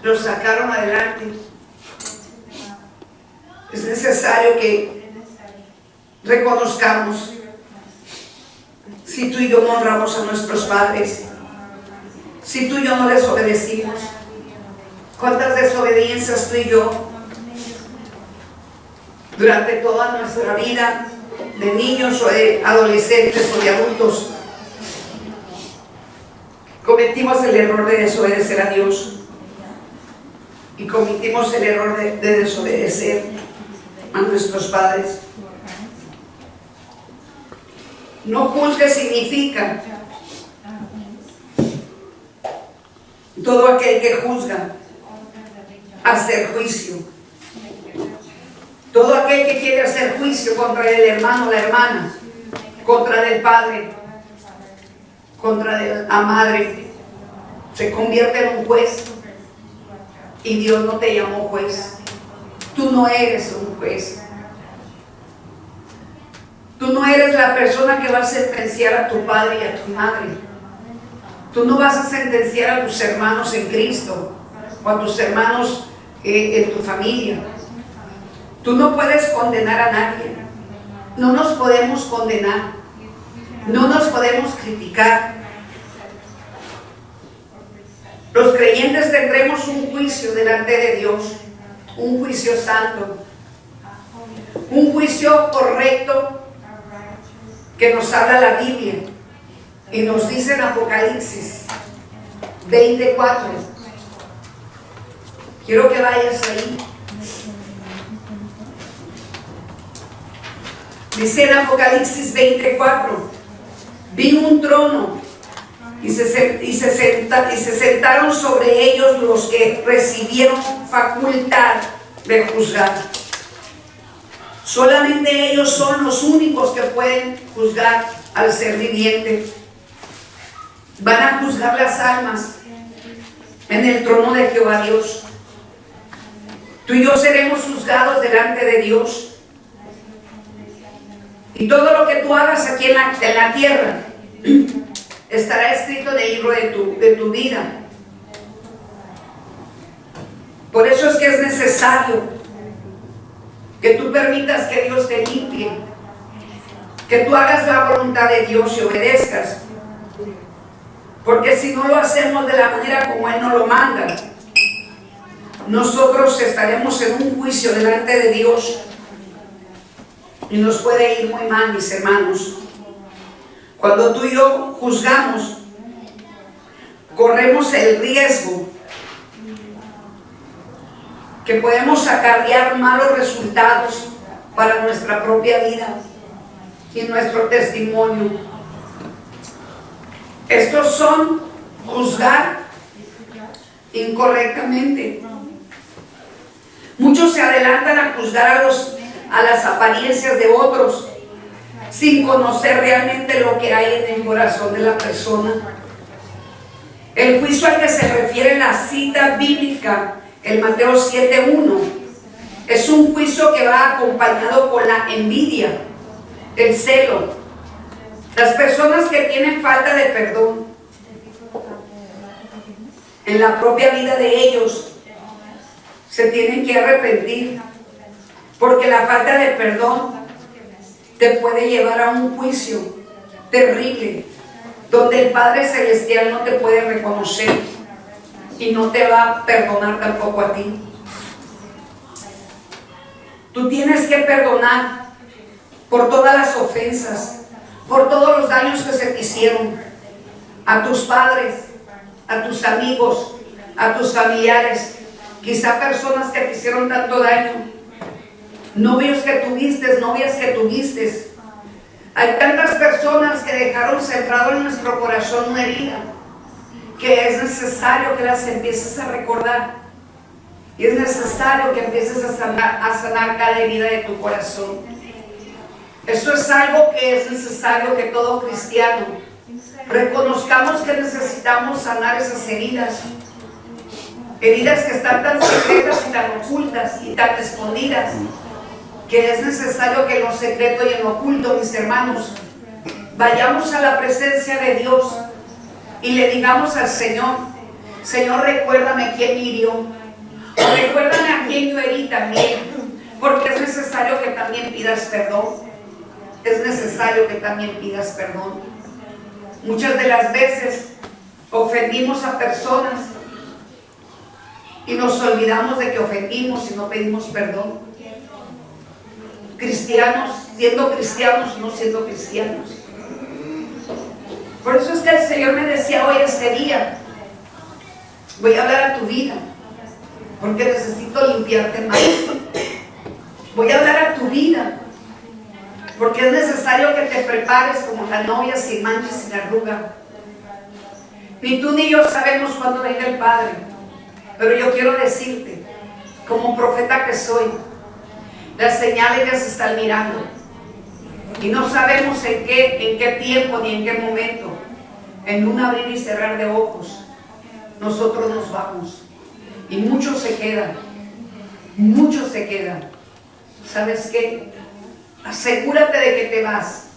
Speaker 1: los sacaron adelante. Es necesario que reconozcamos si tú y yo no honramos a nuestros padres, si tú y yo no les obedecimos. ¿Cuántas desobediencias tú y yo durante toda nuestra vida de niños o de adolescentes o de adultos cometimos el error de desobedecer a Dios y cometimos el error de desobedecer a nuestros padres? No juzgue significa todo aquel que juzga, hacer juicio. Todo aquel que quiere hacer juicio contra el hermano o la hermana, contra el padre, contra la madre, se convierte en un juez. Y Dios no te llamó juez. Tú no eres un juez. Tú no eres la persona que va a sentenciar a tu padre y a tu madre. Tú no vas a sentenciar a tus hermanos en Cristo o a tus hermanos en tu familia. Tú no puedes condenar a nadie. No nos podemos condenar. No nos podemos criticar. Los creyentes tendremos un juicio delante de Dios, un juicio santo, un juicio correcto que nos habla la Biblia y nos dice en Apocalipsis 24. Quiero que vayas ahí. Dice en Apocalipsis 24: vi un trono y se sentaron sobre ellos los que recibieron facultad de juzgar. Solamente ellos son los únicos que pueden juzgar al ser viviente. Van a juzgar las almas en el trono de Jehová Dios. Tú y yo seremos juzgados delante de Dios. Y todo lo que tú hagas aquí en la tierra estará escrito en el libro de tu vida. Por eso es que es necesario que tú permitas que Dios te limpie, que tú hagas la voluntad de Dios y obedezcas. Porque si no lo hacemos de la manera como Él nos lo manda, nosotros estaremos en un juicio delante de Dios y nos puede ir muy mal, mis hermanos. Cuando tú y yo juzgamos, corremos el riesgo que podemos acarrear malos resultados para nuestra propia vida y nuestro testimonio. Estos son juzgar incorrectamente. Muchos se adelantan a juzgar a las apariencias de otros sin conocer realmente lo que hay en el corazón de la persona. El juicio al que se refiere la cita bíblica, el Mateo 7:1, es un juicio que va acompañado con la envidia, el celo. Las personas que tienen falta de perdón en la propia vida de ellos se tienen que arrepentir, porque la falta de perdón te puede llevar a un juicio terrible, donde donde el Padre Celestial no te puede reconocer y no te va a perdonar tampoco a ti. Tú tienes que perdonar por todas las ofensas, por todos los daños que se te hicieron, a tus padres, a tus amigos, a tus familiares, quizá personas que te hicieron tanto daño, novios que tuviste, novias que tuviste. Hay tantas personas que dejaron centrado en nuestro corazón una herida, que es necesario que las empieces a recordar. Y es necesario que empieces a sanar cada herida de tu corazón. Eso es algo que es necesario que todo cristiano reconozcamos, que necesitamos sanar esas heridas. Heridas que están tan secretas y tan ocultas y tan escondidas, que es necesario que en lo secreto y en lo oculto, mis hermanos, vayamos a la presencia de Dios y le digamos al Señor: Señor, recuérdame quién me hirió, o recuérdame a quién yo herí también, porque es necesario que también pidas perdón. Es necesario que también pidas perdón. Muchas de las veces ofendimos a personas y nos olvidamos de que ofendimos y no pedimos perdón. Cristianos, siendo cristianos, no siendo cristianos. Por eso es que el Señor me decía hoy, este día, voy a hablar a tu vida, porque necesito limpiarte más. Voy a hablar a tu vida, porque es necesario que te prepares como la novia, sin mancha y sin arruga. Ni tú ni yo sabemos cuándo venga el Padre, pero yo quiero decirte, como profeta que soy, las señales ya se están mirando y no sabemos en qué tiempo ni en qué momento, en un abrir y cerrar de ojos, nosotros nos vamos y muchos se quedan. ¿Sabes qué? Asegúrate de que te vas.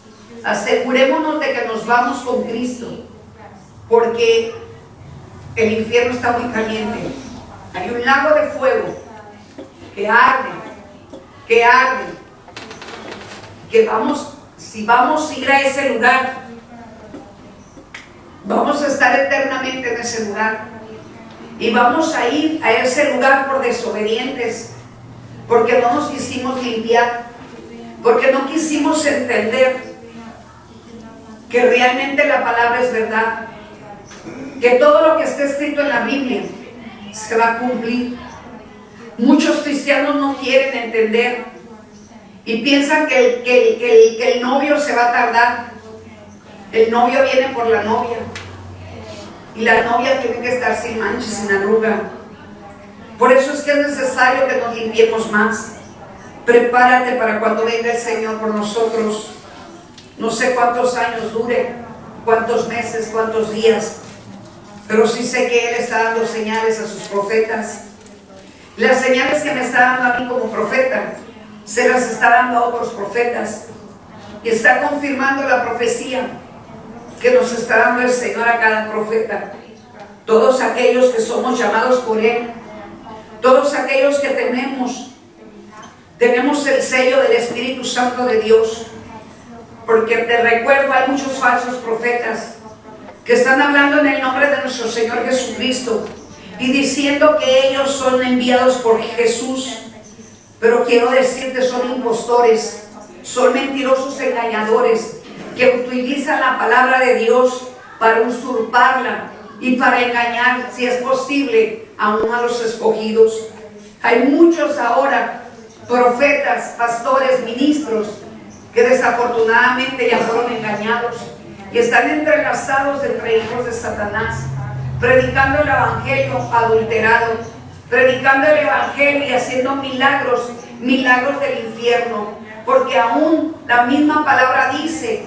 Speaker 1: Asegurémonos de que nos vamos con Cristo, porque el infierno está muy caliente. Hay un lago de fuego que arde, que si vamos a ir a ese lugar, vamos a estar eternamente en ese lugar, y vamos a ir a ese lugar por desobedientes, porque no nos quisimos limpiar, porque no quisimos entender que realmente la palabra es verdad, que todo lo que está escrito en la Biblia se va a cumplir. Muchos cristianos no quieren entender y piensan que el novio se va a tardar. El novio viene por la novia y la novia tiene que estar sin mancha, sin arruga. Por eso es que es necesario que nos limpiemos más. Prepárate para cuando venga el Señor por nosotros. No sé cuántos años dure, cuántos meses, cuántos días, pero sí sé que Él está dando señales a sus profetas. Las señales que me está dando a mí como profeta, se las está dando a otros profetas, y está confirmando la profecía que nos está dando el Señor a cada profeta. Todos aquellos que somos llamados por Él, todos aquellos que tenemos el sello del Espíritu Santo de Dios, porque te recuerdo, hay muchos falsos profetas que están hablando en el nombre de nuestro Señor Jesucristo y diciendo que ellos son enviados por Jesús, pero quiero decirte, son impostores, son mentirosos engañadores que utilizan la palabra de Dios para usurparla y para engañar, si es posible, aún a los escogidos. Hay muchos ahora profetas, pastores, ministros que desafortunadamente ya fueron engañados y están entrelazados entre hijos de Satanás, predicando el evangelio adulterado, predicando el evangelio y haciendo milagros del infierno, porque aún la misma palabra dice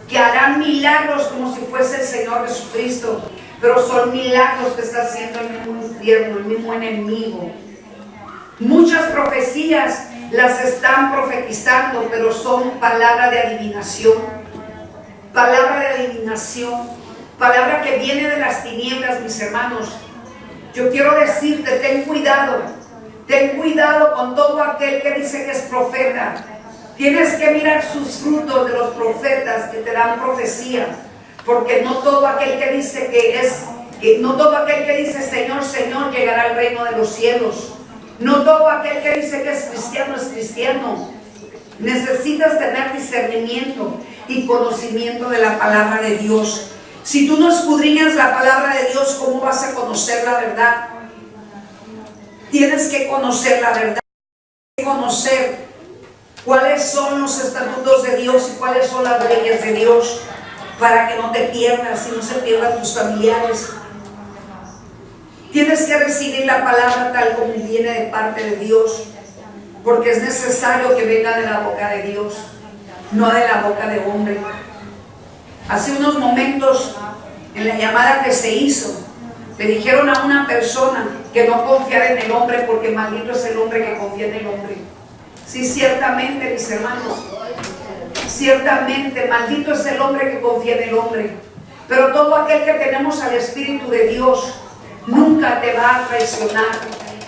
Speaker 1: que harán milagros como si fuese el Señor Jesucristo, pero son milagros que está haciendo el mismo infierno, el mismo enemigo. Muchas profecías las están profetizando, pero son palabra de adivinación, palabra que viene de las tinieblas, mis hermanos. Yo quiero decirte, ten cuidado con todo aquel que dice que es profeta. Tienes que mirar sus frutos de los profetas que te dan profecía, Porque no todo aquel que dice no todo aquel que dice Señor, Señor llegará al reino de los cielos. No todo aquel que dice que es cristiano. Necesitas tener discernimiento y conocimiento de la palabra de Dios. Si tú no escudriñas la palabra de Dios, ¿cómo vas a conocer la verdad? Tienes que conocer la verdad. Tienes que conocer cuáles son los estatutos de Dios y cuáles son las leyes de Dios, para que no te pierdas y no se pierdan tus familiares. Tienes que recibir la palabra tal como viene de parte de Dios, porque es necesario que venga de la boca de Dios, no de la boca de hombre. Hace unos momentos, en la llamada que se hizo, le dijeron a una persona que no confiara en el hombre, porque maldito es el hombre que confía en el hombre. Sí, ciertamente, mis hermanos, ciertamente, maldito es el hombre que confía en el hombre. Pero todo aquel que tenemos al Espíritu de Dios nunca te va a traicionar,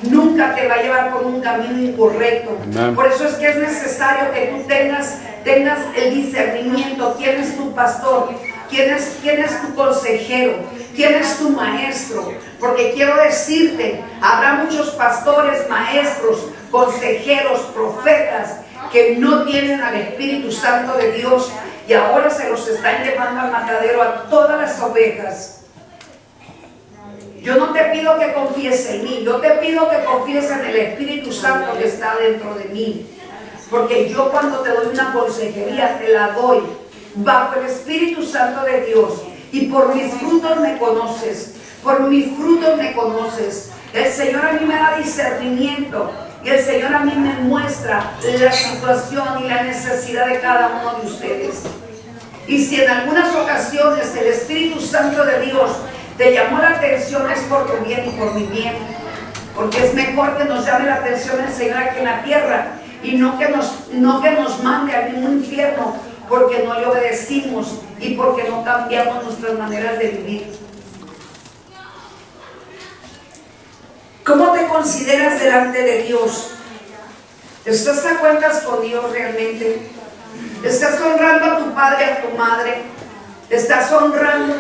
Speaker 1: nunca te va a llevar por un camino incorrecto. Amén. Por eso es que es necesario que tú tengas el discernimiento. ¿Quién es tu pastor? ¿Quién es tu consejero? ¿Quién es tu maestro? Porque quiero decirte, habrá muchos pastores, maestros, consejeros, profetas que no tienen al Espíritu Santo de Dios, y ahora se los están llevando al matadero a todas las ovejas. Yo no te pido que confíes en mí, yo te pido que confíes en el Espíritu Santo que está dentro de mí. Porque yo, cuando te doy una consejería, te la doy bajo el Espíritu Santo de Dios. Y por mis frutos me conoces, por mis frutos me conoces. El Señor a mí me da discernimiento, y el Señor a mí me muestra la situación y la necesidad de cada uno de ustedes. Y si en algunas ocasiones el Espíritu Santo de Dios te llamó la atención, es por tu bien y por mi bien. Porque es mejor que nos llame la atención el Señor aquí en la tierra, y no que nos mande al mismo infierno, porque no le obedecimos y porque no cambiamos nuestras maneras de vivir. ¿Cómo te consideras delante de Dios? ¿Estás a cuentas con Dios realmente? ¿Estás honrando a tu padre, a tu madre? ¿Estás honrando?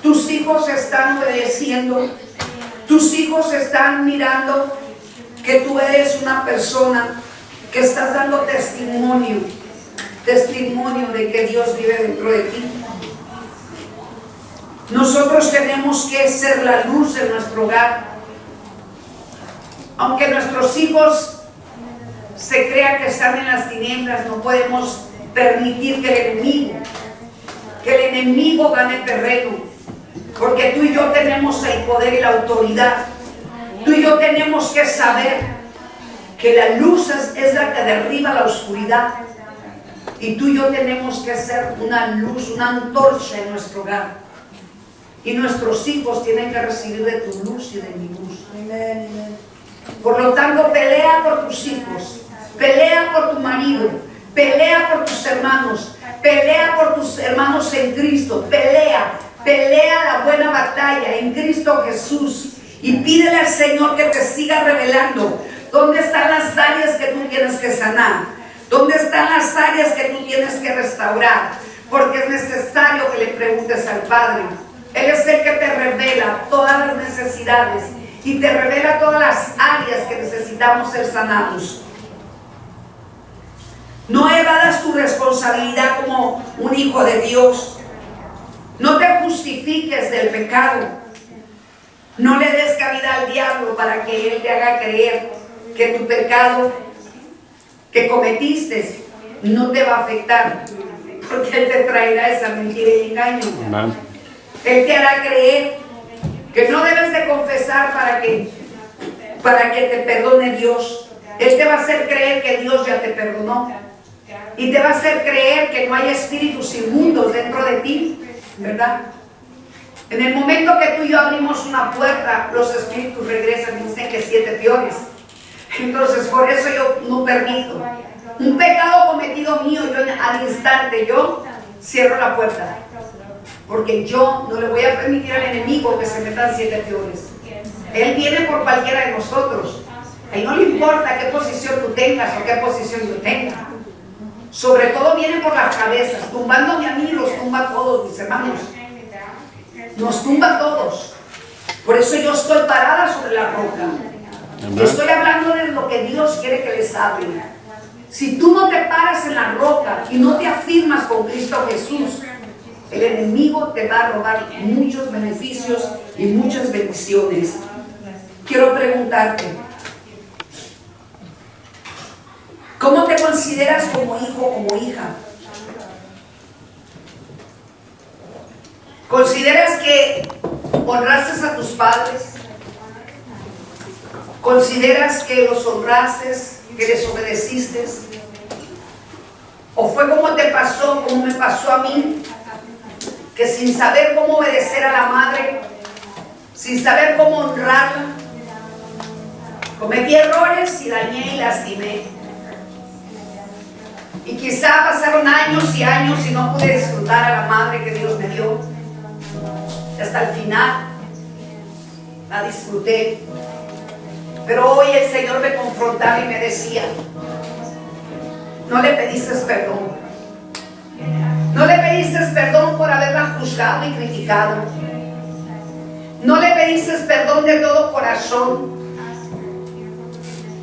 Speaker 1: ¿Tus hijos están obedeciendo? ¿Tus hijos están mirando que tú eres una persona que estás dando testimonio de que Dios vive dentro de ti? Nosotros tenemos que ser la luz de nuestro hogar. Aunque nuestros hijos se crean que están en las tinieblas, no podemos permitir que el enemigo gane terreno. Porque tú y yo tenemos el poder y la autoridad. Tú y yo tenemos que saber que la luz es la que derriba la oscuridad. Y tú y yo tenemos que ser una luz, una antorcha en nuestro hogar. Y nuestros hijos tienen que recibir de tu luz y de mi luz. Por lo tanto, pelea por tus hijos, pelea por tu marido, pelea por tus hermanos, pelea por tus hermanos en Cristo, pelea la buena batalla en Cristo Jesús, y pídele al Señor que te siga revelando dónde están las áreas que tú tienes que sanar, dónde están las áreas que tú tienes que restaurar, porque es necesario que le preguntes al Padre. Él es el que te revela todas las necesidades y te revela todas las áreas que necesitamos ser sanados. No evadas tu responsabilidad como un hijo de Dios. No te justifiques del pecado. No le des cabida al diablo para que él te haga creer que tu pecado que cometiste no te va a afectar, porque él te traerá esa mentira y engaño. Él te hará creer que no debes de confesar para que te perdone Dios. Él te va a hacer creer que Dios ya te perdonó, y te va a hacer creer que no hay espíritus inmundos dentro de ti, ¿verdad? En el momento que tú y yo abrimos una puerta, los espíritus regresan y dicen que 7 peores. Entonces, por eso yo no permito un pecado cometido mío. Yo al instante yo cierro la puerta, porque yo no le voy a permitir al enemigo que se metan 7 peores. Él viene por cualquiera de nosotros. A él no le importa qué posición tú tengas o qué posición yo tenga. Sobre todo viene por las cabezas, tumbándome a mí, los tumba a todos mis hermanos. nos tumba a todos. Por eso yo estoy parada sobre la roca. Yo estoy hablando de lo que Dios quiere que les hable. Si tú no te paras en la roca y no te afirmas con Cristo Jesús, el enemigo te va a robar muchos beneficios y muchas bendiciones. Quiero preguntarte, ¿cómo te consideras como hijo o como hija? ¿Consideras que honraste a tus padres? ¿Consideras que los honraste, que les obedeciste? ¿O fue como te pasó, como me pasó a mí? Que sin saber cómo obedecer a la madre, sin saber cómo honrarla, cometí errores y dañé y lastimé. Y quizá pasaron años y años y no pude disfrutar a la madre que Dios me dio. Y hasta el final la disfruté. Pero hoy el Señor me confrontaba y me decía, no le pediste perdón. No le pediste perdón por haberla juzgado y criticado. No le pediste perdón de todo corazón.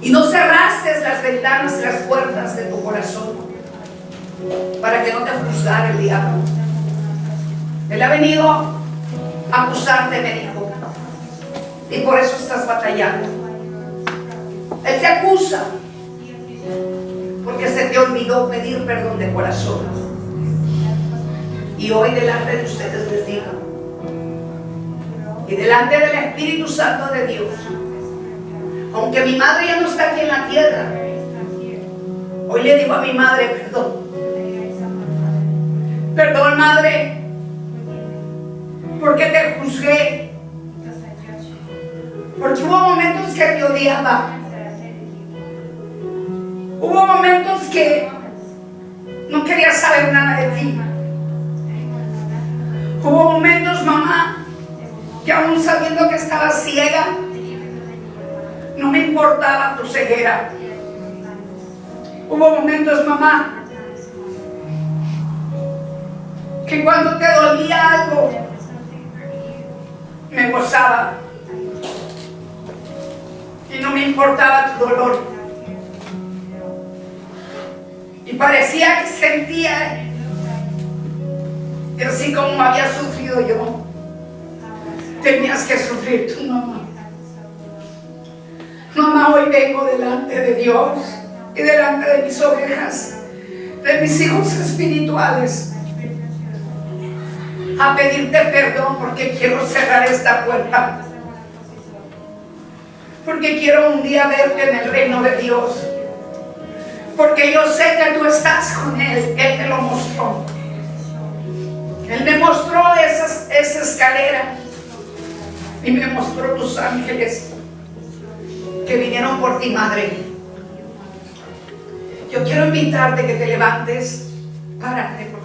Speaker 1: Y no cerraste las ventanas y las puertas de tu corazón para que no te juzgara el diablo. Él ha venido a acusarte, me dijo. Y por eso estás batallando. Él te acusa porque se te olvidó pedir perdón de corazón. Y hoy delante de ustedes les digo, y delante del Espíritu Santo de Dios, aunque mi madre ya no está aquí en la tierra, hoy le digo a mi madre, perdón. Perdón, madre, porque te juzgué, porque hubo momentos que te odiaba, hubo momentos que no quería saber nada de ti. Hubo momentos, mamá, que aún sabiendo que estaba ciega, no me importaba tu ceguera. Hubo momentos, mamá, que cuando te dolía algo, me gozaba y no me importaba tu dolor. Y parecía que sentía que así como había sufrido yo, tenías que sufrir tu mamá. Mamá, hoy vengo delante de Dios y delante de mis ovejas, de mis hijos espirituales, a pedirte perdón porque quiero cerrar esta puerta, porque quiero un día verte en el reino de Dios, porque yo sé que tú estás con Él. Él te lo mostró. Él me mostró esa escalera y me mostró tus ángeles que vinieron por ti, madre. Yo quiero invitarte que te levantes. Párate, por favor.